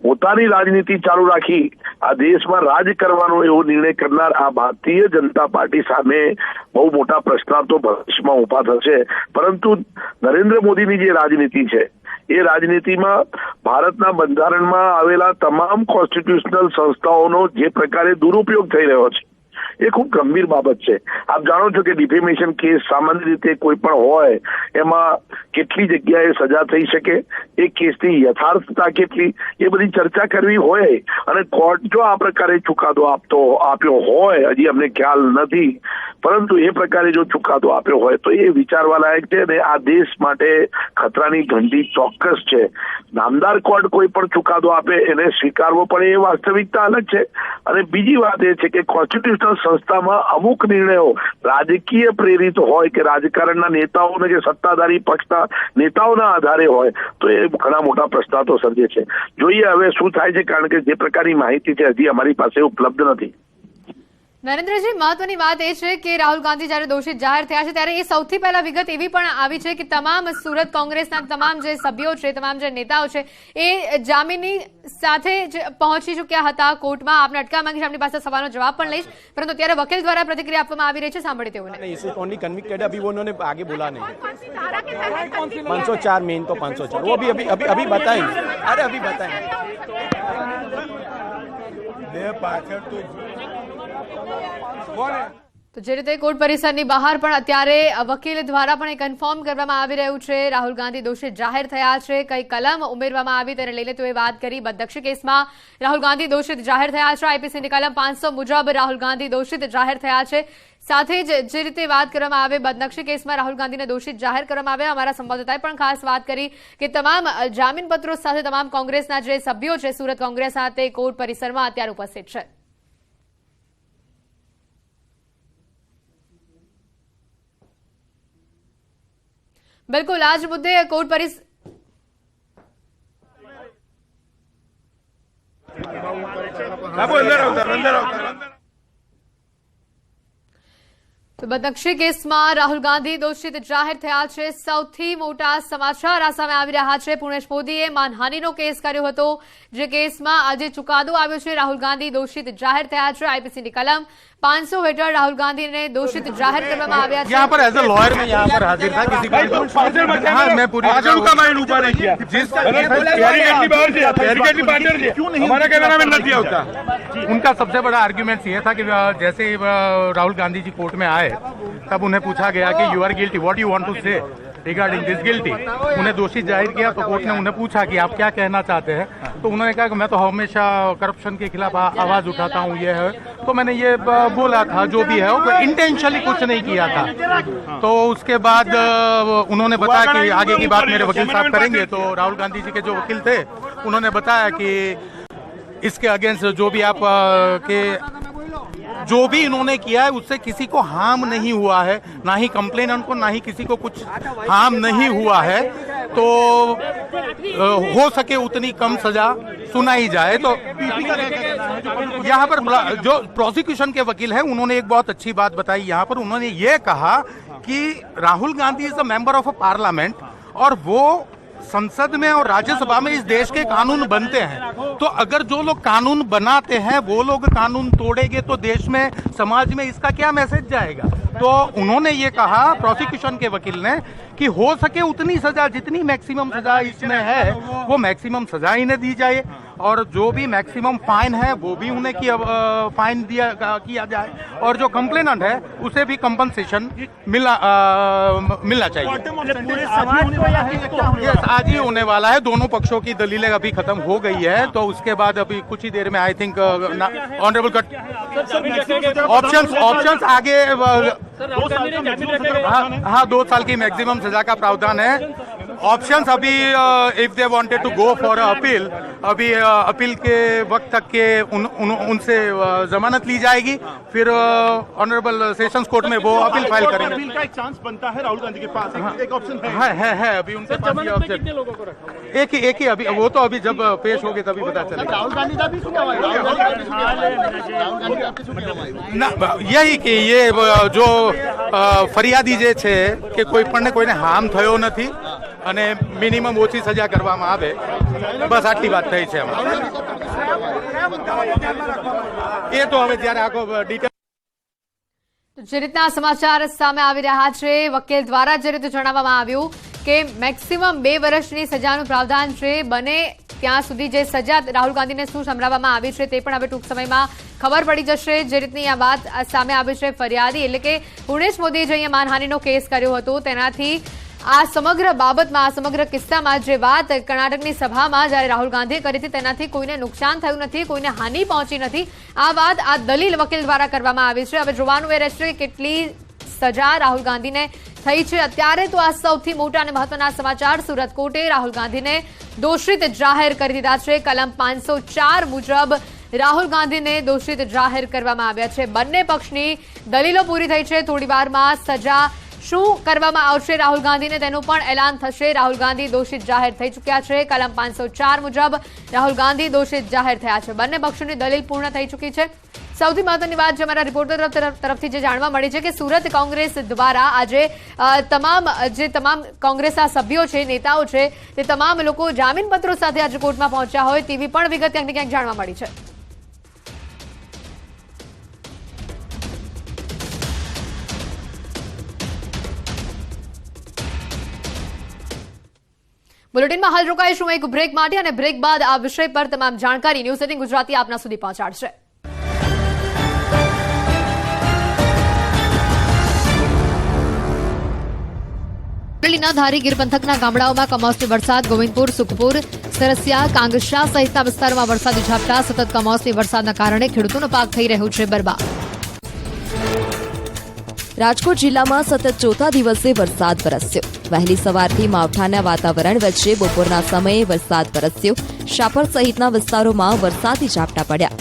પોતાની રાજનીતિ ચાલુ રાખી આ દેશમાં રાજ કરવાનો એવો નિર્ણય કરનાર આ ભારતીય जनता पार्टी સામે બહુ મોટા પ્રશ્નો તો ભવિષ્યમાં ઉભા થશે। પરંતુ નરેન્દ્ર મોદીની જે રાજનીતિ છે એ રાજનીતિમાં ભારતના બંધારણમાં આવેલા તમામ કોન્સ્ટિટ્યુશનલ સંસ્થાઓનો જે પ્રકારે દુરુપયોગ થઈ રહ્યો છે એ ખૂબ ગંભીર બાબત છે। આપ જાણો છો કે ડિફેમેશન કેસ સામાન્ય રીતે કોઈ પણ હોય એમાં કેટલી જગ્યાએ સજા થઈ શકે, એ કેસની યથાર્થતા કેટલી, એ બધી ચર્ચા કરવી હોય અને કોર્ટ જો આ પ્રકારે ચુકાદો આપ્યો હોય, હજી અમને ખ્યાલ નથી, પરંતુ એ પ્રકારે જો ચુકાદો આપ્યો હોય તો એ વિચારવા લાયક છે ને આ દેશ માટે ખતરાની ઘંટી ચોક્કસ છે। નામદાર કોર્ટ કોઈ પણ ચુકાદો આપે એને સ્વીકારવો પડે એ વાસ્તવિકતા અલગ છે। અને બીજી વાત એ છે કે કોન્સ્ટિટ્યુશનલ સંસ્થામાં અમુક નિર્ણયો રાજકીય પ્રેરિત હોય કે રાજકારણના નેતાઓને કે સત્તાધારી પક્ષના નેતાઓના આધારે હોય તો એ ઘણા મોટા પ્રશ્નો સર્જે છે। જોઈએ હવે શું થાય છે, કારણ કે જે પ્રકારની માહિતી છે હજી અમારી પાસે ઉપલબ્ધ નથી। નરેન્દ્રજી, મહત્વની વાત એ છે કે રાહુલ ગાંધી જ્યારે દોષિત જાહેર થયા છે ત્યારે એ સૌથી પહેલા વિગત એવી પણ આવી છે કે તમામ સુરત કોંગ્રેસના તમામ જે સભ્યો છે, તમામ જે નેતાઓ છે એ જામીનની સાથે જ પહોંચી ચૂક્યા હતા કોર્ટમાં। આપને અટકાવ માંગીશ, આપની પાસે સવાલનો જવાબ પણ લઈશ, પરંતુ ત્યારે વકીલ દ્વારા પ્રતિક્રિયા આપવામાં આવી રહી છે, સાંભળી તેઓને। इशू ओनली कन्विक्टेड, अभी वो उन्होंने आगे बोला नहीं। 504 मेन तो 504 वो अभी बताएंगे। अरे अभी बताएंगे। તો જે રીતે કોર્ટ પરિસરની બહાર પણ અત્યારે વકીલ દ્વારા પણ એ કન્ફર્મ કરવામાં આવી રહ્યું છે રાહુલ ગાંધી દોષિત જાહેર થયા છે, કઈ કલમ ઉમેરવામાં આવી તેને લઈને તેઓએ વાત કરી। બદનક્ષી કેસમાં રાહુલ ગાંધી દોષિત જાહેર થયા છે। આઈપીસીની કલમ 500 મુજબ રાહુલ ગાંધી દોષિત જાહેર થયા છે। સાથે જ જે રીતે વાત કરવામાં આવે બદનક્ષી કેસમાં રાહુલ ગાંધીને દોષિત જાહેર કરવામાં આવ્યા। અમારા સંવાદદાતાએ પણ ખાસ વાત કરી કે તમામ જામીનપત્રો સાથે તમામ કોંગ્રેસના જે સભ્યો છે સુરત કોંગ્રેસના તે કોર્ટ પરિસરમાં અત્યારે ઉપસ્થિત છે। बिल्कुल आज मुद्दे कोर्ट परिसर तो बदनक्षी केसમાં રાહુલ ગાંધી દોષિત જાહેર થયા છે। સૌથી મોટા સમાચાર આ સામે આવી રહ્યા છે। પુણેશ મોદીએ માનહાનિનો કેસ કર્યો હતો, જે કેસમાં આજે ચુકાદો આવ્યો છે। રાહુલ ગાંધી દોષિત જાહેર થયા છે। આઈપીસીની કલમ 500 हेठળ राहुल गांधी ने दोषित जाहिर કરવામાં આવ્યા છે। यहाँ पर एज ए लॉयर में यहाँ पर हाजिर था किसी हाँ मैं पूरी का माइंड ऊपर नहीं किया जिस हमारा कहना में नहीं होता। उनका सबसे बड़ा आर्ग्यूमेंट ये था कि जैसे ही राहुल गांधी जी कोर्ट में आए तब उन्हें पूछा गया कि you are guilty, what you want to say regarding this guilty. उन्हें दोषी जाहिर किया तो कोर्ट ने उन्हें पूछा कि आप क्या कहना चाहते हैं, तो उन्होंने कहा कि मैं तो हमेशा करप्शन के खिलाफ आवाज उठाता हूँ, ये है तो मैंने ये बोला था, जो भी है वो इंटेंशनली कुछ नहीं किया था। तो उसके बाद उन्होंने बताया कि आगे की बात मेरे वकील साहब करेंगे। तो राहुल गांधी जी के जो वकील थे उन्होंने बताया कि इसके अगेंस्ट जो भी आप के जो भी इन्होंने किया है उससे किसी को हार्म नहीं हुआ है, ना ही कंप्लेनेंट को ना ही किसी को कुछ हार्म नहीं हुआ है, तो हो सके उतनी कम सजा सुनाई जाए। तो यहाँ पर जो प्रोसिक्यूशन के वकील हैं उन्होंने एक बहुत अच्छी बात बताई। यहाँ पर उन्होंने ये कहा कि Rahul Gandhi is a member of a parliament और वो संसद में और राज्यसभा में इस देश के कानून बनते हैं, तो अगर जो लोग कानून बनाते हैं वो लोग कानून तोड़ेंगे तो देश में समाज में इसका क्या मैसेज जाएगा। तो उन्होंने ये कहा प्रोसिक्यूशन के वकील ने कि हो सके उतनी सजा, जितनी मैक्सिमम सजा इसमें है वो मैक्सिमम सजा इन्हें दी जाए और जो भी मैक्सिमम फाइन है वो भी उन्हें फाइन किया जाए और जो कंप्लेनेंट है उसे भी कंपनसेशन मिलना चाहिए। आज ही होने वाला है, दोनों पक्षों की दलीलें अभी खत्म हो गई है, तो उसके बाद अभी कुछ ही देर में I think honourable cut options आगे हाँ 2 साल की मैक्सिमम सजा का प्रावधान है। ऑप्शंस अभी if they wanted to go for appeal, अभी अपील के वक्त तक के उनसे जमानत ली जाएगी, फिर ऑनरेबल सेशंस कोर्ट में वो अपील फाइल करेंगे। अपील का एक चांस बनता है राहुल गांधी के पास, एक ऑप्शन है अभी उनके पास ये ऑप्शन एक ही अभी वो तो अभी जब पेश होगे तभी पता चलेगा। राहुल गांधी का भी सुना हुआ ना यही कि ये जो ફરિયાદી જે છે કે કોઈ પણ કોઈને હાર્મ થયો નથી અને મિનિમમ ઓછી સજા કરવામાં આવે, બસ આટલી વાત થઈ છે। એ તો હવે જ્યારે આખો ડિટેલ જે રીતના સમાચાર સામે આવી રહ્યા છે વકીલ દ્વારા જે રીતે જણાવવામાં આવ્યું કે મેક્સિમમ 2 વર્ષની સજાનું પ્રાવધાન છે, બને ત્યાં સુધી જે સજા રાહુલ ગાંધીને શું સંભળાવવામાં આવી છે તે પણ હવે ટૂંક સમયમાં ખબર પડી જશે। જે રીતની આ વાત સામે આવી છે ફરિયાદી એટલે કે પુણેશ મોદીએ જે અહીંયા માનહાનિનો કેસ કર્યો હતો તેનાથી આ સમગ્ર બાબતમાં આ સમગ્ર કિસ્સામાં જે વાત કર્ણાટકની સભામાં જ્યારે રાહુલ ગાંધીએ કરી હતી તેનાથી કોઈને નુકસાન થયું નથી, કોઈને હાનિ પહોંચી નથી। આ વાત આ દલીલ વકીલ દ્વારા કરવામાં આવી છે। હવે જોવાનું એ રહેશે કે કેટલી સજા રાહુલ ગાંધીને થઈ છે। અત્યારે તો આ સૌથી મોટા અને મહત્વના સમાચાર, સુરત કોર્ટે રાહુલ ગાંધીને દોષિત જાહેર કરી દીધા છે। કલમ 504 મુજબ રાહુલ ગાંધીને દોષિત જાહેર કરવામાં આવ્યા છે। બંને પક્ષની દલીલો પૂરી થઈ છે। થોડી વારમાં સજા શું કરવામાં આવશે રાહુલ ગાંધીને તેનું પણ એલાન થશે। રાહુલ ગાંધી દોષિત જાહેર થઈ ચૂક્યા છે। કલમ 504 મુજબ રાહુલ ગાંધી દોષિત જાહેર થયા છે। બંને પક્ષોની દલીલ પૂર્ણ થઈ ચૂકી છે। સૌથી મહત્વની વાત જે અમારા રિપોર્ટર તરફથી જે જાણવા મળી છે કે સુરત કોંગ્રેસ દ્વારા આજે તમામ કોંગ્રેસના સભ્યો છે, નેતાઓ છે, તે તમામ લોકો જામીનપત્રો સાથે આજે કોર્ટમાં પહોંચ્યા હોય તેવી પણ વિગત ક્યાંક ને ક્યાંક જાણવા મળી છે। બુલેટિનમાં હાલ રોકાઈશું એક બ્રેક માટે અને બ્રેક બાદ આ વિષય પર તમામ જાણકારી ન્યૂઝ 18 ગુજરાતી આપના સુધી પહોંચાડશે। અમરેલીના ધારી ગીર પંથકના ગામડાઓમાં કમોસમી વરસાદ. ગોવિંદપુર, સુખપુર, સરસિયા, કાંગશા સહિતના વિસ્તારોમાં વરસાદી ઝાપટા. સતત કમોસમી વરસાદના કારણે ખેડૂતોનો પાક થઈ રહ્યો છે બરબાદ. રાજકોટ જિલ્લામાં સતત ચોથા દિવસે વરસાદ વરસ્યો. વહેલી સવારથી માવઠાના વાતાવરણ વચ્ચે બપોરના સમયે વરસાદ વરસ્યો. શાપર સહિતના વિસ્તારોમાં વરસાદી ઝાપટા પડ્યા.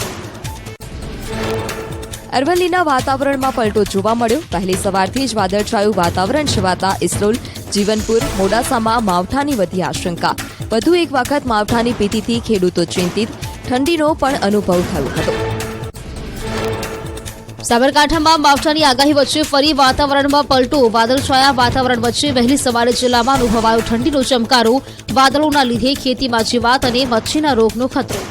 અરવલ્લીના વાતાવરણમાં પલટો જોવા મળ્યો. વહેલી સવારથી જ વાદળછાયું વાતાવરણ છવાતા ઇસરોલ, જીવનપુર, મોડાસામાં માવઠાની વધી આશંકા. વધુ એક વખત માવઠાની ભીતિથી ખેડૂતો ચિંતિત. ઠંડીનો પણ અનુભવ થયો હતો. સાબરકાંઠામાં માવઠાની આગાહી વચ્ચે ફરી વાતાવરણમાં પલટો. વાદળછાયા વાતાવરણ વચ્ચે વહેલી સવારે જિલ્લામાં અનુભવાયો ઠંડીનો ચમકારો. વાદળોના લીધે ખેતીમાં જીવાત અને મચ્છીના રોગનો ખતરો.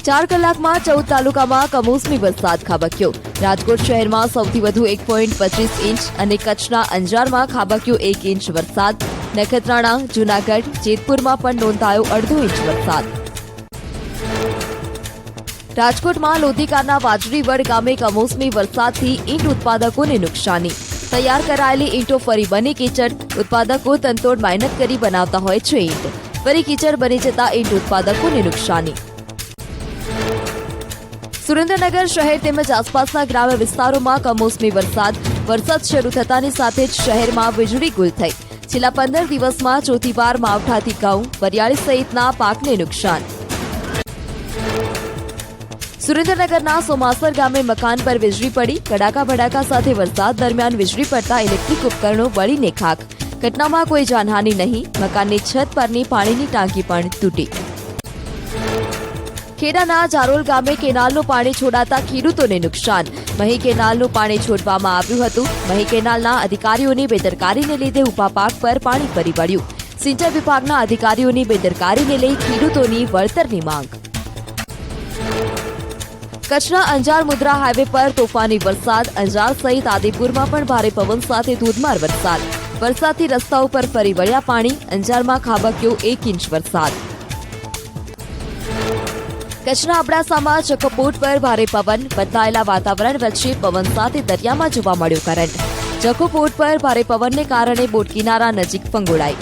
4 કલાકમાં 14 તાલુકામાં કમોસમી વરસાદ ખાબક્યો. રાજકોટ શહેરમાં સૌથી વધુ 1.25 ઇંચ અને કચ્છના અંજારમાં ખાબક્યો 1 ઇંચ વરસાદ. નખત્રાણા, જૂનાગઢ, જેતપુરમાં પણ નોંધાયો અડધો ઇંચ વરસાદ. રાજકોટમાં લોધિકાના વાજરીવડ ગામે કમોસમી વરસાદથી ઈંટ ઉત્પાદકોને નુકસાની. તૈયાર કરાયેલી ઈંટો ફરી બની કીચડ. ઉત્પાદકો તનતોડ મહેનત કરી બનાવતા હોય છે ઈંટ. ફરી કીચડ બની જતા ઈંટ ઉત્પાદકોને નુકસાની. સુરેન્દ્રનગર શહેર તેમજ આસપાસના ગ્રામ્ય વિસ્તારોમાં કમોસમી વરસાદ. વરસાદ શરૂ થતાની સાથે જ શહેરમાં વીજળી ગુલ થઈ. છેલ્લા 15 દિવસમાં ચોથી વાર માવઠાથી ઘઉં, વરિયાળી સહિતના પાકને નુકસાન. સુરેન્દ્રનગરના સોમાસર ગામે મકાન પર વીજળી પડી. કડાકા ભડાકા સાથે વરસાદ દરમિયાન વીજળી પડતા ઇલેક્ટ્રિક ઉપકરણો બળીને ખાક. ઘટનામાં કોઈ જાનહાનિ નહીં. મકાનની છત પરની પાણીની ટાંકી પણ તૂટી. ખેડાના જારોલ ગામે કેનાલનું પાણી છોડાતા ખેડૂતોને નુકસાન. મહી કેનાલનું પાણી છોડવામાં આવ્યું હતું. મહી કેનાલના અધિકારીઓની બેદરકારીને લીધે ઉભા પાક પર પાણી ફરી વળ્યું. સિંચાઈ વિભાગના અધિકારીઓની બેદરકારીને લઈ ખેડૂતોની વળતરની માંગ. કચ્છના અંજાર મુદ્રા હાઈવે પર તોફાની વરસાદ. અંજાર સહિત આદિપુરમાં પણ ભારે પવન સાથે ધોધમાર વરસાદ. વરસાદથી રસ્તાઓ પર ફરી વળ્યા પાણી. અંજારમાં ખાબક્યો 1 ઇંચ વરસાદ. કચ્છના અબડાસામાં ચકપોટ પર ભારે પવન. બદલાયેલા વાતાવરણ વચ્ચે પવન સાથે દરિયામાં જોવા મળ્યો કરંટ. ચકપોટ પર ભારે પવનને કારણે બોટ કિનારા નજીક ફંગોળાઈ.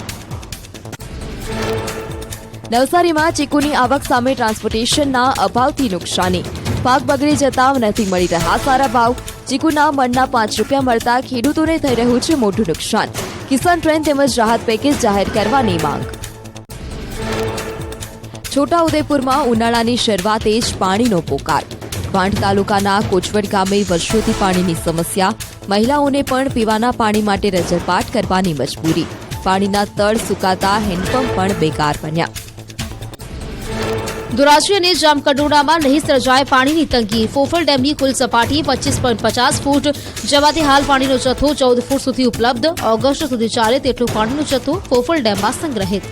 નવસારીમાં ચીકુની આવક સામે ટ્રાન્સપોર્ટેશનના અભાવથી નુકસાની. પાક બગડી જતા નથી મળી રહ્યા સારા ભાવ. ચીકુના મણના 5 રૂપિયા મળતા ખેડૂતોને થઈ રહ્યું છે મોટું નુકસાન. કિસાન ટ્રેન તેમજ રાહત પેકેજ જાહેર કરવાની માંગ. છોટાઉદેપુરમાં ઉનાળાની શરૂઆતે જ પાણીનો પોકાર. વાંઢ તાલુકાના કોચવડ ગામે વર્ષોથી પાણીની સમસ્યા. મહિલાઓને પણ પીવાના પાણી માટે રજળપાટ કરવાની મજબૂરી. પાણીના તળ સુકાતા હેન્ડપંપ પણ બેકાર બન્યા. ધોરાજી અને જામકંડોરણામાં નહીં સર્જાય પાણીની તંગી. ફોફળ ડેમની કુલ સપાટી 25.50 ફૂટ જવાથી હાલ પાણીનો જથ્થો 14 ફૂટ સુધી ઉપલબ્ધ. ઓગસ્ટ સુધી ચાલે તેટલો પાણીનો જથ્થો ફોફળ ડેમમાં સંગ્રહિત.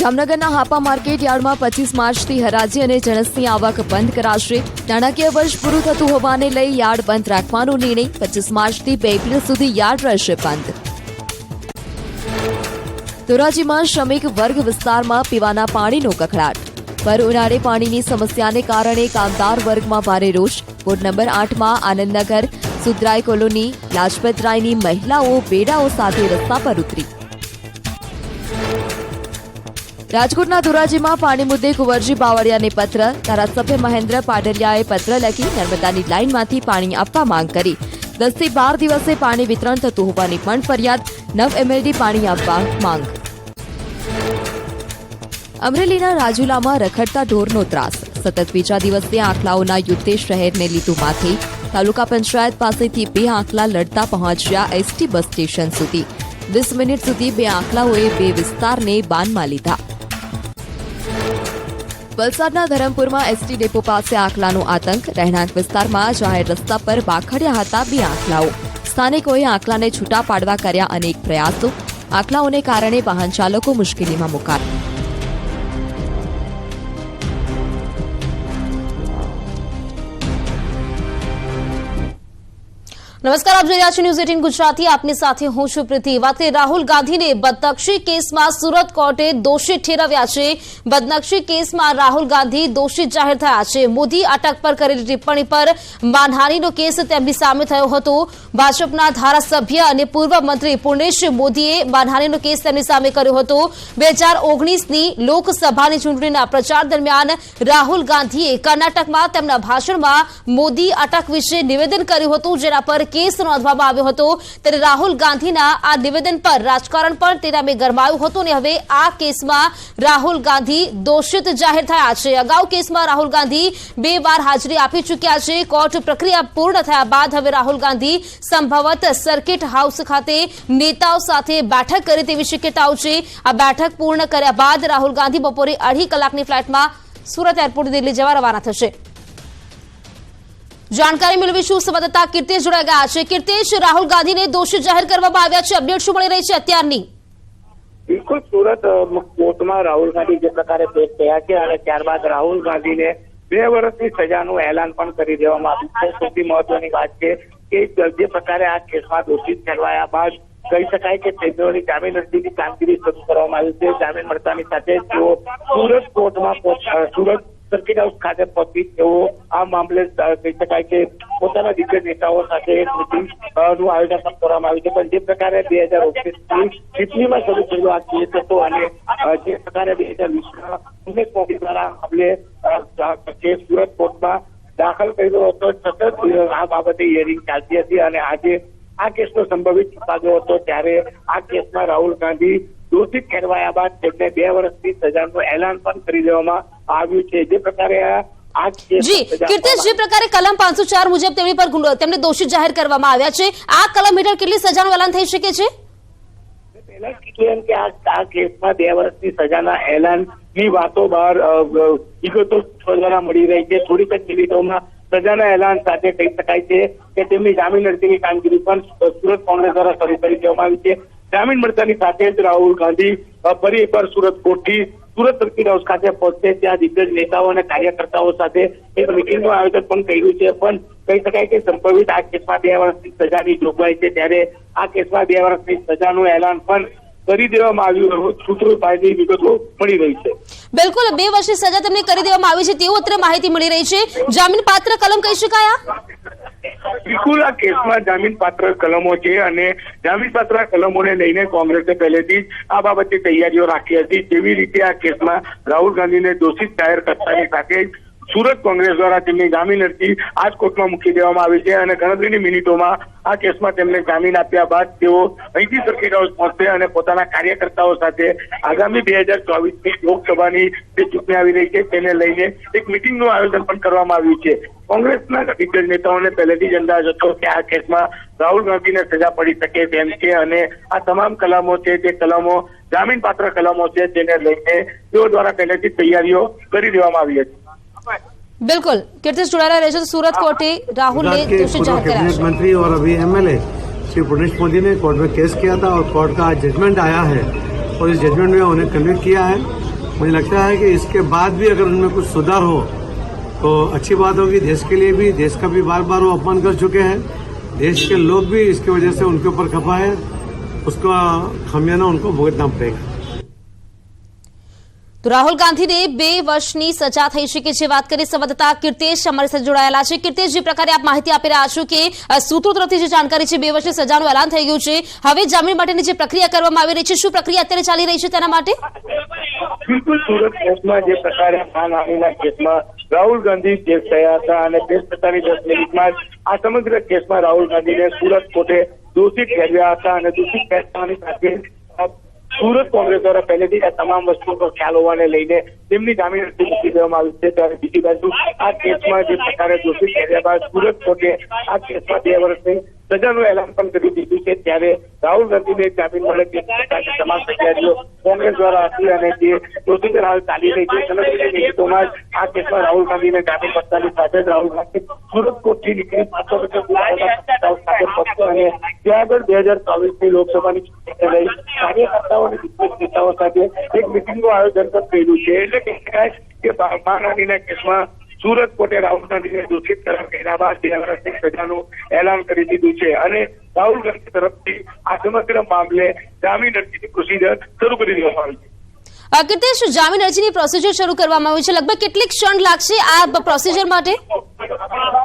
જામનગરના હાપા માર્કેટ યાર્ડમાં 25 માર્ચથી હરાજી અને જણસની આવક બંધ કરાશે. નાણાકીય વર્ષ પૂરું થતું હોવાને લઈ યાર્ડ બંધ રાખવાનો નિર્ણય. 25 માર્ચથી 2 એપ્રિલ સુધી યાર્ડ રહેશે બંધ. ધોરાજીમાં શ્રમિક વર્ગ વિસ્તારમાં પીવાના પાણીનો કકળાટ. ભર ઉનાળે પાણીની સમસ્યાને કારણે કામદાર વર્ગમાં ભારે રોષ. વોર્ડ નંબર 8માં આનંદનગર, સુધરાઈ કોલોની, લાજપતરાયની મહિલાઓ બેડાઓ સાથે રસ્તા પર ઉતરી. રાજકોટના ધોરાજીમાં પાણી મુદ્દે કુંવરજી બાવળિયાને પત્ર. ધારાસભ્ય મહેન્દ્ર પાડલિયાએ પત્ર લખી નર્મદાની લાઇનમાંથી પાણી આપવા માંગ કરી. 10 થી 12 દિવસે પાણી વિતરણ થતું હોવાની પણ ફરિયાદ. 9 MLD પાણી આપવા માંગ. અમરેલીના રાજુલામાં રખડતા ઢોરનો ત્રાસ. સતત બીજા દિવસે આંખલાઓના યુદ્ધે શહેરને લીધું માથે. તાલુકા પંચાયત પાસેથી 2 આંખલા લડતા પહોંચ્યા એસટી બસ સ્ટેશન સુધી. 20 મિનિટ સુધી 2 આંખલાઓએ 2 વિસ્તારને બાનમાં લીધા. વલસાડના ધરમપુરમાં એસટી ડેપો પાસે આંખલાનો આતંક. રહેણાંક વિસ્તારમાં જાહેર રસ્તા પર બાખડ્યા હતા 2 આંખલાઓ. સ્થાનિકોએ આંખલાને છૂટા પાડવા કર્યા અનેક પ્રયાસો. આંખલાઓને કારણે વાહન ચાલકો મુશ્કેલીમાં મુકાયા. નમસ્કાર, આપ જોઈ રહ્યા છો ન્યૂઝ 18 ગુજરાતી. આપની સાથે હું છું પ્રીતિ. વાત કરીએ રાહુલ ગાંધીને બદનક્ષી કેસમાં સુરત કોર્ટે દોષિત ઠેરવ્યા છે. બદનક્ષી કેસમાં રાહુલ ગાંધી દોષિત જાહેર થયા છે. મોદી અટક પર કરેલી ટિપ્પણી પર માનહાનિનો કેસ તેમની સામે થયો હતો. ભાજપના ધારાસભ્ય અને પૂર્વ મંત્રી પુર્ણેશ મોદીએ માનહાનિનો કેસ તેમની સામે કર્યો હતો. 2019ની લોકસભાની ચૂંટણીના પ્રચાર દરમિયાન રાહુલ ગાંધીએ કર્ણાટકમાં તેમના ભાષણમાં મોદી અટક વિશે નિવેદન કર્યું હતું, જેના પર કેસ નોંધવામાં આવ્યો હતો. ત્યારે રાહુલ ગાંધીના આ નિવેદન પર રાજકારણ પણ તે નામે ગરમાયું હતું અને હવે આ કેસમાં રાહુલ ગાંધી દોષિત જાહેર થયા છે. અગાઉ કેસમાં રાહુલ ગાંધી 2 વાર હાજરી આપી ચૂક્યા છે. કોર્ટ પ્રક્રિયા પૂર્ણ થયા બાદ હવે રાહુલ ગાંધી સંભવત સર્કિટ હાઉસ ખાતે નેતાઓ સાથે બેઠક કરે તેવી શક્યતાઓ છે. આ બેઠક પૂર્ણ કર્યા બાદ રાહુલ ગાંધી બપોરે 2.5 કલાકની ફ્લાઇટમાં સુરત એરપોર્ટ દિલ્હી જવા રવાના થશે. जानकारी મેળવીશું. સંવાદદાતા કીર્તેશ જોડાઈ ગયા છે. કીર્તેશ, રાહુલ ગાંધીને દોષિત જાહેર કરવામાં આવ્યા છે. અપડેટ શું મળી રહી છે અત્યારની? બિલકુલ, સુરત કોર્ટમાં રાહુલ ગાંધી જે પ્રકારે પેશ થયા છે અને ત્યારબાદ રાહુલ ગાંધીને 2 વર્ષની સજાનું એલાન પણ કરી દેવામાં આવ્યું છે. સૌથી મહત્વની વાત છે કે જે પ્રકારે આ કેસમાં દોષિત ઠેરવાયા બાદ કહી શકાય કે ફેબ્રુઆરી જામીન અરજીની કામગીરી શરૂ કરવામાં આવી છે. જામીન મળતાની સાથે તેઓ સુરત કોર્ટમાં સુરત સર્કિટ હાઉસ ખાતે પહોંચી તેઓ આ મામલે કહી શકાય કે પોતાના દિગ્ગજ નેતાઓ સાથે એક મિટિંગ નું આયોજન પણ કરવામાં આવ્યું છે. પણ જે પ્રકારે 2019ની ચૂંટણીમાં શરૂ થયેલો આ કેસ હતો અને જે પ્રકારે 2020માં ઉમેશ મોદી દ્વારા મામલે કેસ સુરત કોર્ટમાં દાખલ કર્યો હતો, સતત આ બાબતે હિયરિંગ ચાલતી હતી અને આજે આ કેસનો સંભવિત ચુકાદો હતો. ત્યારે આ કેસમાં રાહુલ ગાંધી દોષિત ઠેરવાયા બાદ તેમને 2 વર્ષની સજાનું એલાન પણ કરી દેવામાં આવ્યું છે. જે પ્રકારે કીર્તેશ, જે પ્રકારે કલમ 504 મુજબ તેમની પર તેમને દોષિત જાહેર કરવામાં આવ્યા છે, આ કલમ હેઠળ કેટલી સજાનું એલાન થઈ શકે છે? પહેલા કીધું એમ કે આ કેસમાં 2 વર્ષની સજાના એલાનની વાતો બહાર વિગતો દ્વારા મળી રહી છે. થોડીક જ મિનિટોમાં સજાના એલાન સાથે કહી શકાય છે કે તેમની જામીન અરજીની કામગીરી પણ સુરત કોંગ્રેસ દ્વારા શરૂ કરી દેવામાં આવી છે. જામીન મળતાની સાથે જ રાહુલ ગાંધી ફરી એકવાર સુરત કોર્ટથી સુરત સર્કિટ હાઉસ ખાતે પહોંચશે. ત્યાં દિગ્ગજ નેતાઓ અને કાર્યકર્તાઓ સાથે એક મિટિંગનું આયોજન પણ કર્યું છે. પણ કહી શકાય કે સંભવિત આ કેસમાં 2 વર્ષની સજાની જોગવાઈ છે. ત્યારે આ કેસમાં 2 વર્ષની સજાનું એલાન પણ કરી દેવામાં આવ્યું સૂત્રો પાસેથી વિગતો મળી રહી છે. બિલકુલ, 2 વર્ષની સજા તેમને કરી દેવામાં આવી છે તેવું અત્યારે માહિતી મળી રહી છે. જામીન પાત્ર કલમ કહી શકાય? બિલકુલ, આ કેસમાં જામીન પાત્ર કલમો છે અને જામીન પાત્ર કલમોને લઈને કોંગ્રેસે પહેલેથી જ આ બાબતે તૈયારીઓ રાખી હતી. જેવી રીતે આ કેસમાં રાહુલ ગાંધીને દોષિત જાહેર કરતાની સાથે સુરત કોંગ્રેસ દ્વારા તેમની જામીન અરજી આ જ કોર્ટમાં મૂકી દેવામાં આવી છે અને ગણતરીની મિનિટોમાં આ કેસમાં તેમને જામીન આપ્યા બાદ તેઓ અહીંથી સર્કિટ હાઉસ પહોંચશે અને પોતાના કાર્યકર્તાઓ સાથે આગામી 2024ની લોકસભાની જે ચૂંટણી આવી રહી છે તેને લઈને એક મિટિંગનું આયોજન પણ કરવામાં આવ્યું છે. કોંગ્રેસના દિગ્ગજ નેતાઓને પહેલેથી જ અંદાજ હતો કે આ કેસમાં રાહુલ ગાંધીને સજા પડી શકે તેમ છે અને આ તમામ કલમો છે તે કલમો જામીન પાત્ર કલમો છે તેને લઈને તેઓ દ્વારા પહેલેથી તૈયારીઓ કરી દેવામાં આવી હતી. बिल्कुल, कीर्तिश जुड़ाला रहे तो सूरत कोर्टे राहुल ने दोषी जाहिर कराया। कैबिनेट मंत्री और अभी एमएलए श्री पुर्णेश मोदी ने कोर्ट में केस किया था और कोर्ट का जजमेंट आया है और इस जजमेंट में उन्हें कन्विक्ट किया है. मुझे लगता है कि इसके बाद भी अगर उनमें कुछ सुधार हो तो अच्छी बात होगी. देश के लिए भी, देश का भी बार बार वो अपमान कर चुके हैं. देश के लोग भी इसकी वजह से उनके ऊपर खफा है. उसका खामियाना उनको भुगतना पड़ेगा. तो राहुल गांधीने 2 વર્ષની સજા થઈ શકે છે. વાત કરી સંવાદદાતા કીર્તેશ અમારી સાથે જોડાયેલા છે. કીર્તેશ, જે પ્રકારે આપ માહિતી આપી રહ્યા છો કે સૂત્રો તરફથી જે જાણકારી છે 2 વર્ષની સજાનું એલાન થઈ ગયું છે, હવે જામીન માટેની જે પ્રક્રિયા કરવામાં આવી રહી છે, શું પ્રક્રિયા અત્યારે ચાલી રહી છે તેના માટે? બિલકુલ, સુરત કોર્ટમાં જે પ્રકારે માનહાનિના કેસમાં રાહુલ ગાંધી કેસ થયા હતા અને 10 મિનિટમાં આ સમગ્ર કેસમાં રાહુલ ગાંધીને સુરત કોર્ટે દોષિત ઠેરવ્યા હતા અને દોષિત ઠેરવવાની સાથે સુરત કોંગ્રેસ દ્વારા પહેલેથી આ તમામ વસ્તુનો ખ્યાલ હોવાને લઈને તેમની જામીન અરજી મૂકી દેવામાં આવી છે. ત્યારે બીજી બાજુ આ કેસમાં જે પ્રકારે દોષિત ઠેર્યા બાદ સુરત કોર્ટે આ કેસમાં 2 વર્ષની સજાનું એલાન પણ કરી દીધું છે. ત્યારે રાહુલ ગાંધીને જામીન મળે તે તમામ તૈયારીઓ કોંગ્રેસ દ્વારા હતી અને જે પ્રોસિજર હાલ ચાલી રહી છે ગણતરીની મિનિટોમાં આ કેસમાં રાહુલ ગાંધીને જામીન મળતાની સાથે જ રાહુલ ગાંધી સુરત કોર્ટથી નીકળી સાથે પહોંચ્યો અને ત્યાં આગળ 2024ની લોકસભાની ચૂંટણીને લઈ કાર્યકર્તાઓ અને દિગ્ગજ નેતાઓ સાથે એક મિટિંગનું આયોજન પણ કર્યું છે. એટલે કે માનહાનિના કેસમાં સુરત કોર્ટે રાહુલ ગાંધીને દોષિત કરાર કર્યા બાદ 2 વર્ષની સજાનું એલાન કરી દીધું છે અને રાહુલ ગાંધી તરફથી આ સમગ્ર મામલે જામીન અરજીની પ્રોસિજર શરૂ કરી દેવામાં આવી છે। કીર્તિશ, જામીન અરજીની પ્રોસિજર શરૂ કરવામાં આવી છે, લગભગ કેટલીક ક્ષણ લાગશે આ પ્રોસિજર માટે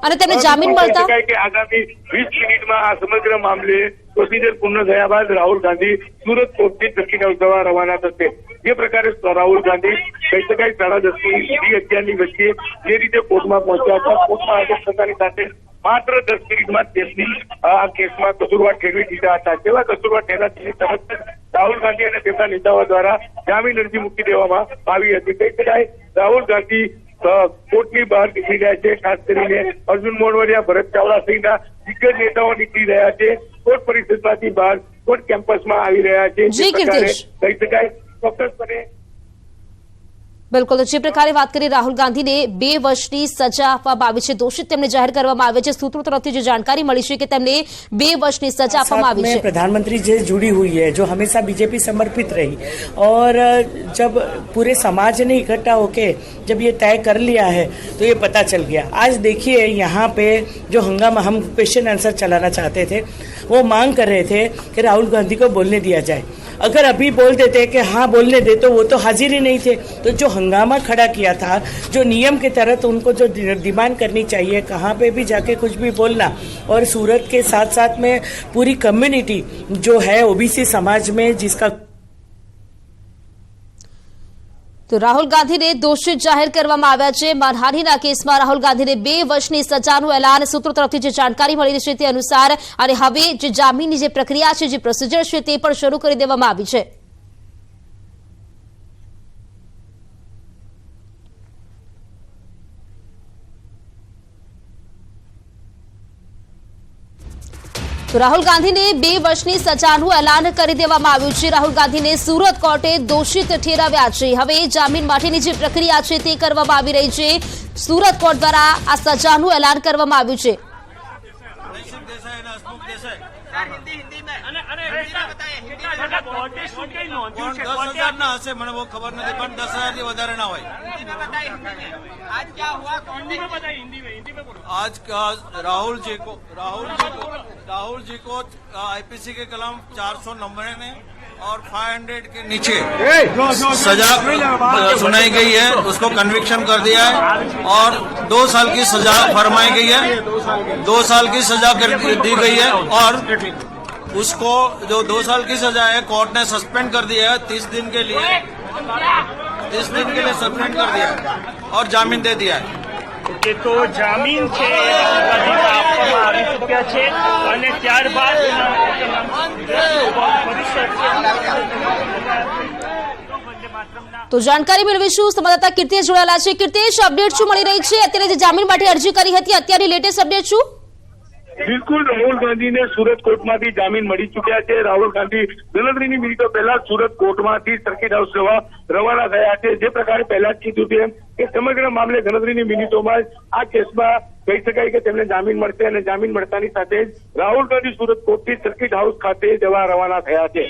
અને તેમને જામીન મળતા? આગામી 20 મિનિટમાં આ સમગ્ર મામલે પ્રોસિજર પૂર્ણ થયા બાદ રાહુલ ગાંધી સુરત કોર્ટથી સર્કિટ હાઉસ જવા રવાના થશે। જે પ્રકારે રાહુલ ગાંધી કહી શકાય 10:30 થી 11:00 વચ્ચે જે રીતે કોર્ટમાં પહોંચ્યા હતા, કોર્ટમાં હાજર થતાની સાથે માત્ર 10 મિનિટમાં તેમની આ કેસમાં કસૂરવાર ઠેરવી દીધા હતા। તેવા કસૂરવાર ઠેરાતી તરત જ રાહુલ ગાંધી અને તેમના નેતાઓ દ્વારા જામીન અરજી મૂકી દેવામાં આવી હતી। કહી શકાય રાહુલ ગાંધી કોર્ટની બહાર નીકળી રહ્યા છે। ખાસ કરીને અર્જુન મોઢવાડિયા, ભરત ચાવડા સહિતના દિગ્ગજ નેતાઓ નીકળી રહ્યા છે, કોર્ટ પરિષદમાંથી બહાર કોર્ટ કેમ્પસમાં આવી રહ્યા છે। જે પ્રકારે કહી શકાય ચોક્કસપણે બિલકુલ, જે પ્રકારે વાત કરી રાહુલ ગાંધીને 2 વર્ષની સજા આપવામાં આવી છે, દોષિત તેમને જાહેર કરવામાં આવે છે। सूत्रों तरफ से जो जानकारी मिली है कि तेमने 2 वर्षની સજા આપવામાં આવી છે। प्रधानमंत्री जी जुड़ी हुई है, जो हमेशा बीजेपी समर्पित रही और जब पूरे समाज ने इकट्ठा होके जब ये तय कर लिया है तो ये पता चल गया। आज देखिए यहाँ पे जो हंगामा हम क्वेश्चन आंसर चलाना चाहते थे, वो मांग कर रहे थे कि राहुल गांधी को बोलने दिया जाए। अगर अभी बोल देते कि हाँ बोलने दे तो वो तो हाजिर ही नहीं थे। तो जो हंगामा खड़ा किया था, जो नियम के तहत उनको जो डिमांड करनी चाहिए, कहाँ पे भी जाके कुछ भी बोलना, और सूरत के साथ साथ में पूरी कम्युनिटी जो है ओबीसी समाज में जिसका તો રાહુલ ગાંધીને દોષિત જાહેર કરવામાં આવ્યા છે। માનહાનિના કેસમાં રાહુલ ગાંધીને 2 વર્ષની સજાનું એલાન સૂત્રો તરફથી જે જાણકારી મળી રહી છે તે અનુસાર, અને હવે જે જામીનની જે પ્રક્રિયા છે, જે પ્રોસિજર છે તે પણ શરૂ કરી દેવામાં આવી છે। તો રાહુલ ગાંધીને 2 વર્ષની સજાનું એલાન કરી દેવામાં આવ્યું છે। રાહુલ ગાંધીને સુરત કોર્ટે દોષિત ઠેરવ્યા છે। હવે જામીન માટેની જે પ્રક્રિયા છે તે કરવામાં આવી રહી છે। સુરત કોર્ટ દ્વારા આ સજાનું એલાન કરવામાં આવ્યું છે। 10,000 ના હશે, મને બહુ ખબર નથી, પણ 10,000 થી વધારે ના હોય। आज राहुल जी को आईपीसी के कलम 499 और 500 के नीचे सजा सुनाई गई है, उसको कन्विक्शन कर दिया है और 2 साल की सजा फरमाई गई है। 2 साल की सजा दी गई है और उसको जो 2 साल की सजा है कोर्ट ने सस्पेंड कर दिया है 30 दिन के लिए सस्पेंड कर दिया है और जामीन दे दिया है। ઓકે, તો જામીન છે આપવામાં આવી ચૂક્યા છે અને ત્યારબાદ તો જાણકારી મેળવીશું। સંવાદદાતા કીર્તિશ જોડાયેલા છે। કીર્તિશ, અપડેટ શું મળી રહી છે? અત્યારે જે જામીન માટે અરજી કરી હતી, અત્યારની લેટેસ્ટ અપડેટ શું? બિલકુલ, રાહુલ ગાંધીને સુરત કોર્ટમાંથી જામીન મળી ચૂક્યા છે। રાહુલ ગાંધી ગણતરીની મિનિટો પહેલા સુરત કોર્ટમાંથી સર્કિટ હાઉસ જવા રવાના થયા છે। જે પ્રકારે પહેલા જ કીધું તેમ કે સમગ્ર મામલે ગણતરીની મિનિટોમાં જ આ કેસમાં કહી શકાય કે તેમને જામીન મળશે અને જામીન મળતાની સાથે જ રાહુલ ગાંધી સુરત કોર્ટથી સર્કિટ હાઉસ ખાતે જવા રવાના થયા છે।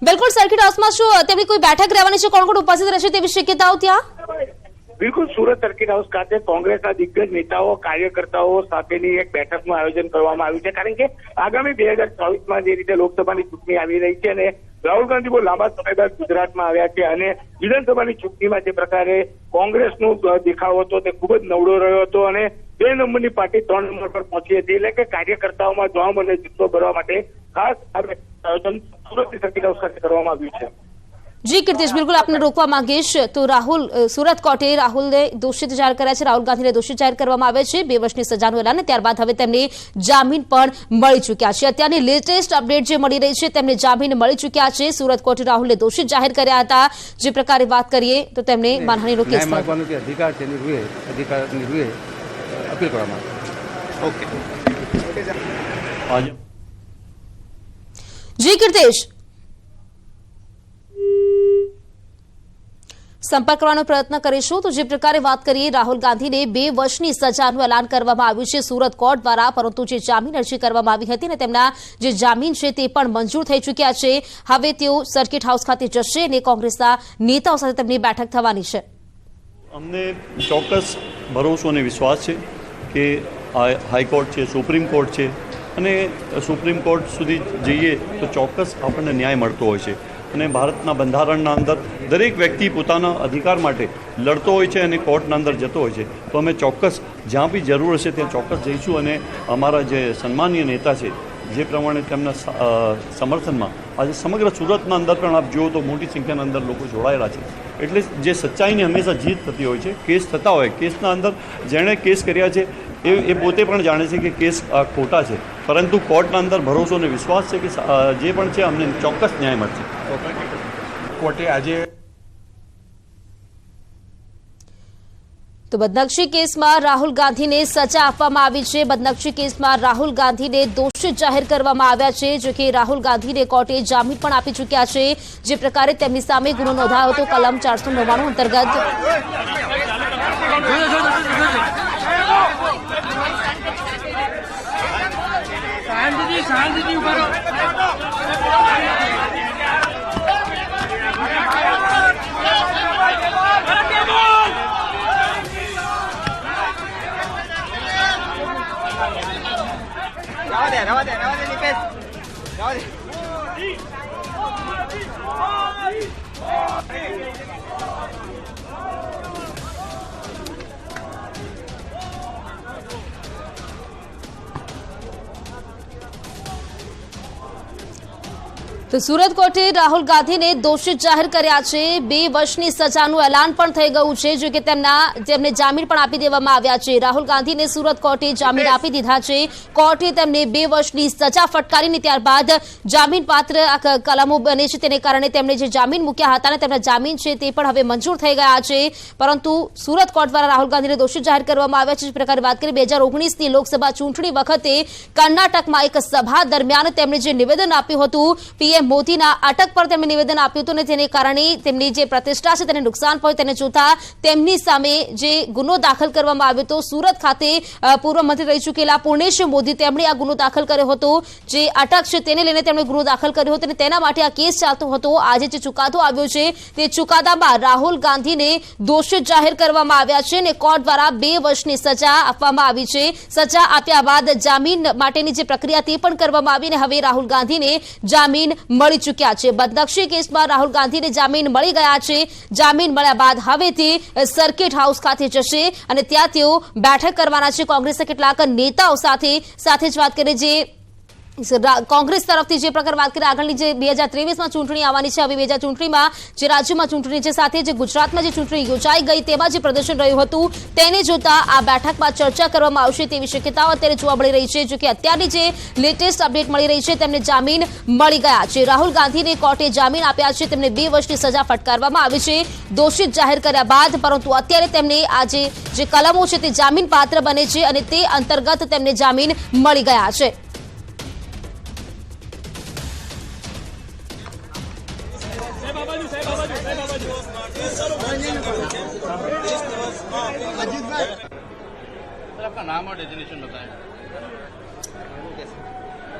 બિલકુલ, સર્કિટ હાઉસમાં શું તેમની કોઈ બેઠક રહેવાની છે? કોણ કોણ ઉપસ્થિત રહેશે તેવી શક્યતાઓ ત્યાં? બિલકુલ, સુરત સર્કિટ હાઉસ ખાતે કોંગ્રેસના દિગ્ગજ નેતાઓ, કાર્યકર્તાઓ સાથેની એક બેઠકનું આયોજન કરવામાં આવ્યું છે। કારણ કે આગામી 2024માં જે રીતે લોકસભાની ચૂંટણી આવી રહી છે અને રાહુલ ગાંધી બહુ લાંબા સમય બાદ ગુજરાતમાં આવ્યા છે અને વિધાનસભાની ચૂંટણીમાં જે પ્રકારે કોંગ્રેસનો દેખાવ હતો તે ખૂબ જ નબળો રહ્યો હતો અને 2 નંબરની પાર્ટી 3 નંબર પર પહોંચી હતી। એટલે કે કાર્યકર્તાઓમાં જોમ અને જુસ્સો ભરવા માટે ખાસ આયોજન સુરતની સર્કિટ હાઉસ ખાતે કરવામાં આવ્યું છે। જી કીર્તિશ, બિલકુલ આપને રોકવા માંગીશ। તો રાહુલ સુરત કોર્ટે રાહુલને દોષિત જાહેર કર્યા છે। રાહુલ ગાંધીને દોષિત જાહેર કરવામાં આવે છે। 2 વર્ષની સજાનું એલાન, ત્યારબાદ હવે તેમને જામીન પણ મળી ચૂક્યા છે। અત્યારની લેટેસ્ટ અપડેટ જે મળી રહી છે, તેમને જામીન મળી ચૂક્યા છે। સુરત કોર્ટે રાહુલને દોષિત જાહેર કર્યા હતા। જે પ્રકારે વાત કરીએ તો તેમને માનહાનિનો કેસ અધિકાર છે, અધિકારની રૂએ અપીલ કરવામાં આવે। જી કીર્તિશ, સંપર્ક કરવાનો પ્રયત્ન કરીશું। તો જે પ્રકારે વાત કરીએ, રાહુલ ગાંધીને 2 વર્ષની સજાનું એલાન કરવામાં આવ્યું છે સુરત કોર્ટ દ્વારા, પરંતુ જે જામીન અરજી કરવામાં આવી હતી અને તેમના જે જામીન છે તે પણ મંજૂર થઈ ચૂક્યા છે। હવે તેઓ સર્કિટ હાઉસ ખાતે જશે અને કોંગ્રેસના નેતાઓ સાથે તેમની બેઠક થવાની છે। અમને ચોક્કસ ભરોસો અને વિશ્વાસ છે કે હાઈકોર્ટ છે, સુપ્રીમ કોર્ટ છે અને સુપ્રીમ કોર્ટ સુધી જઈએ તો ચોક્કસ આપણને ન્યાય મળતો હોય છે અને ભારતના બંધારણના અંદર દરેક વ્યક્તિ પોતાના અધિકાર માટે લડતો હોય છે અને કોર્ટના અંદર જતો હોય છે. તો અમે ચોક્કસ જ્યાં બી જરૂર હશે ત્યાં ચોક્કસ જઈશું અને અમારા જે સન્માનીય નેતા છે જે પ્રમાણે તેમના સમર્થનમાં આજે સમગ્ર સુરતના અંદર પણ આપ જુઓ તો મોટી સંખ્યાના અંદર લોકો જોડાયેલા છે. એટલે જે સચ્ચાઈની હંમેશા જીત થતી હોય છે. કેસ થતા હોય, કેસના અંદર જેણે કેસ કર્યા છે એ પોતે પણ જાણે છે કે કેસ ખોટા છે, પરંતુ કોર્ટના અંદર ભરોસો અને વિશ્વાસ છે કે જે પણ છે અમને ચોક્કસ ન્યાય મળશે. કોર્ટે આજે તો બદનક્ષી કેસમાં રાહુલ ગાંધીને સજા આપવામાં આવી છે. બદનક્ષી કેસમાં રાહુલ ગાંધીને દોષિત જાહેર કરવામાં આવ્યા છે. જો કે રાહુલ ગાંધીને કોર્ટે જામીન પણ આપી ચૂક્યા છે. જે પ્રકારે તેમની સામે ગુનો નોંધાયો હતો કલમ 499 અંતર્ગત. તો સુરત કોર્ટે રાહુલ ગાંધીને દોષિત જાહેર કર્યા છે. 2 વર્ષની સજાનું એલાન પણ થઈ ગયું છે. જો કે તેમને જામીન પણ આપી દેવામાં આવ્યા છે. રાહુલ ગાંધીને સુરત કોર્ટે જામીન આપી દીધા છે. કોર્ટે તેમને 2 વર્ષની સજા ફટકારીને ત્યારબાદ જામીન પાત્ર કલમો બને છે. તેને કારણે તેમણે જે જામીન મૂક્યા હતા અને તેમના જામીન છે તે પણ હવે મંજૂર થઈ ગયા છે. પરંતુ સુરત કોર્ટ દ્વારા રાહુલ ગાંધીને દોષિત જાહેર કરવામાં આવ્યા છે. જે પ્રકારે વાત કરીએ 2019ની લોકસભા ચૂંટણી વખતે કર્ણાટકમાં એક સભા દરમિયાન તેમણે જે નિવેદન આપ્યું હતું પીએમ મોદીના અટક પર તેમણે નિવેદન આપ્યું હતું અને તેને કારણે તેમની જે પ્રતિષ્ઠા છે તેને નુકસાન પહોંચ્યું. તેને જોતા તેમની સામે જે ગુનો દાખલ કરવામાં આવ્યો હતો સુરત ખાતે પૂર્વ મંત્રી રહી ચૂકેલા પૂર્ણેશ મોદી તેમણે આ ગુનો દાખલ કર્યો હતો. જે અટક છે તેને લઈને તેમણે ગુનો દાખલ કર્યો હતો અને તેના માટે આ કેસ ચાલતો હતો. આજે જે ચુકાદો આવ્યો છે તે ચુકાદામાં રાહુલ ગાંધીને દોષિત જાહેર કરવામાં આવ્યા છે અને કોર્ટ દ્વારા 2 વર્ષની સજા આપવામાં આવી છે. સજા આપ્યા બાદ જામીન માટેની જે પ્રક્રિયા તે પણ કરવામાં આવી અને હવે રાહુલ ગાંધીને જામીન મળી ચૂક્યા છે. બદનક્ષી કેસમાં રાહુલ ગાંધીને જામીન મળી ગયા છે. જામીન મળ્યા બાદ હવે તે સર્કિટ હાઉસ ખાતે જશે અને ત્યાં તેઓ બેઠક કરવાના છે કોંગ્રેસના કેટલાક નેતાઓ સાથે. સાથે જ વાત કરીએ જે કોંગ્રેસ તરફથી જે પ્રકાર વાત કરીએ આગળની જે 2023માં ચૂંટણી આવવાની છે. હવે 2024માં જે રાજ્યમાં ચૂંટણી છે સાથે જે ગુજરાતમાં જે ચૂંટણી યોજાઈ ગઈ તેમાં જે પ્રદર્શન રહ્યું હતું તેને જોતા આ બેઠકમાં ચર્ચા કરવામાં આવશે તેવી શક્યતાઓ અત્યારે જોવા મળી રહી છે. જો કે અત્યારની જે લેટેસ્ટ અપડેટ મળી રહી છે તેમને જામીન મળી ગયા છે. રાહુલ ગાંધીને કોર્ટે જામીન આપ્યા છે. તેમને 2 વર્ષની સજા ફટકારવામાં આવી છે દોષિત જાહેર કર્યા બાદ. પરંતુ અત્યારે તેમને આજે જે કલમો છે તે જામીન પાત્ર બને છે અને તે અંતર્ગત તેમને જામીન મળી ગયા છે. आपका नाम और डेजिग्नेशन बताएं.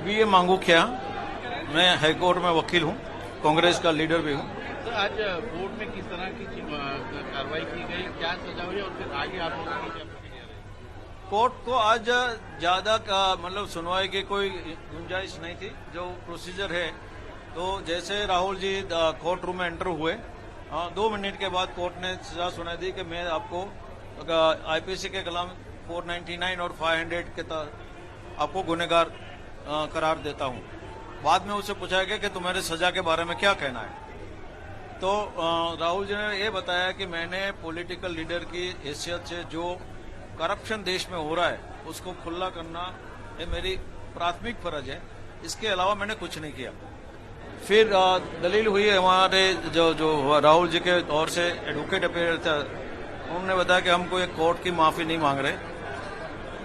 बीए मांगूखिया, मैं हाईकोर्ट में वकील हूँ, कांग्रेस का लीडर भी हूँ. तो आज कोर्ट में किस तरह की कार्रवाई की गई, क्या सजा हुई और फिर आगे आप लोगों की क्या प्रतिक्रिया रही? कोर्ट को आज ज्यादा मतलब सुनवाई की कोई गुंजाइश नहीं थी. जो प्रोसीजर है तो जैसे राहुल जी कोर्ट रूम में एंटर हुए 2 मिनट के बाद कोर्ट ने सजा सुनाई दी कि मैं आपको आईपीसी के कलम 499 और 500 के तहत आपको गुनहगार करार देता हूं. बाद में उससे पूछा गया कि तुम्हारी सजा के बारे में क्या कहना है. तो राहुल जी ने ये बताया कि मैंने पॉलिटिकल लीडर की हैसियत से जो करप्शन देश में हो रहा है उसको खुला करना ये मेरी प्राथमिक फर्ज है. इसके अलावा मैंने कुछ नहीं किया. फिर दलील हुई हमारे जो राहुल जी के ओर से एडवोकेट अपीयर था, उन्होंने बताया कि हम कोई कोर्ट की माफी नहीं मांग रहे,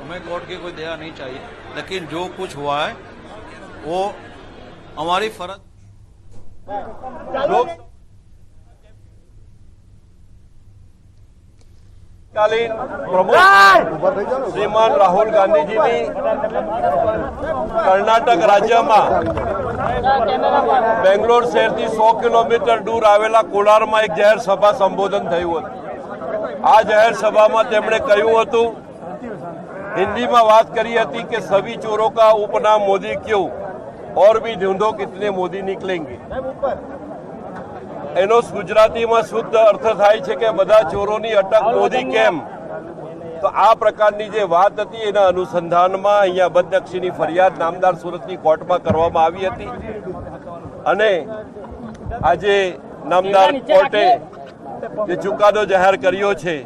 हमें कोर्ट की कोई दया नहीं चाहिए, लेकिन जो कुछ हुआ है वो हमारी फर्ज. તત્કાલીન પ્રમુખ શ્રીમાન રાહુલ ગાંધીજીની કર્ણાટક રાજ્યમાં બેંગ્લોર શહેરથી 100 કિલોમીટર દૂર આવેલા કોલારમાં એક જાહેર સભા સંબોધન થયું હતું. આ જાહેર સભામાં તેમણે કહ્યું હતું, હિન્દીમાં વાત કરી હતી કે સभी ચોરો का उपनाम मोदी क्यों और भी ढूंढो कितने मोदी निकलेंगे। એનો ગુજરાતીમાં શુદ્ધ અર્થ થાય છે કે બધા ચોરોની અટક મોદી કેમ। તો આ પ્રકારની જે વાત હતી એના અનુસંધાનમાં અહીંયા બદનક્ષીની ફરિયાદ નામદાર સુરતની કોર્ટમાં કરવામાં આવી હતી અને આજે નામદાર કોર્ટે જે ચુકાદો જાહેર કર્યો છે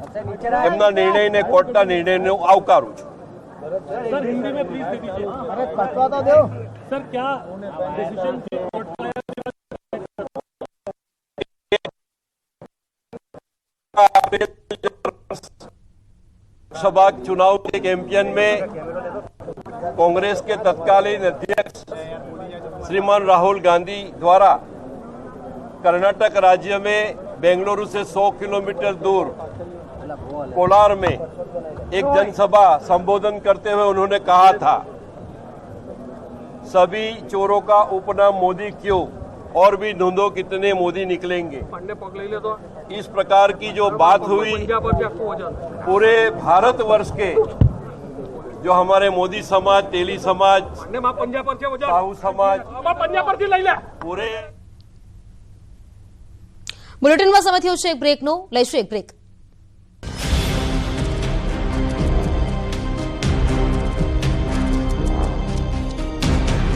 એમના નિર્ણયને કોર્ટના નિર્ણયને આવકારું છું। सर हिंदी में प्लीज दे दीजिए। सर क्या डिसीजन लोकसभा चुनाव के कैंपेन में कांग्रेस के तत्कालीन अध्यक्ष श्रीमान राहुल गांधी द्वारा कर्नाटक राज्य में बेंगलुरु से 100 किलोमीटर दूर कोलार में एक जनसभा संबोधन करते हुए उन्होंने कहा था, सभी चोरों का उपनाम मोदी क्यों और भी ढूंढो कितने मोदी निकलेंगे। इस प्रकार की जो बात हुई पूरे भारतवर्ष के जो हमारे मोदी समाज, तेली समाज, साहू समाज पूरे બુલેટિનમાં સમય થયો છે એક બ્રેકનો, લઈશું એક બ્રેક।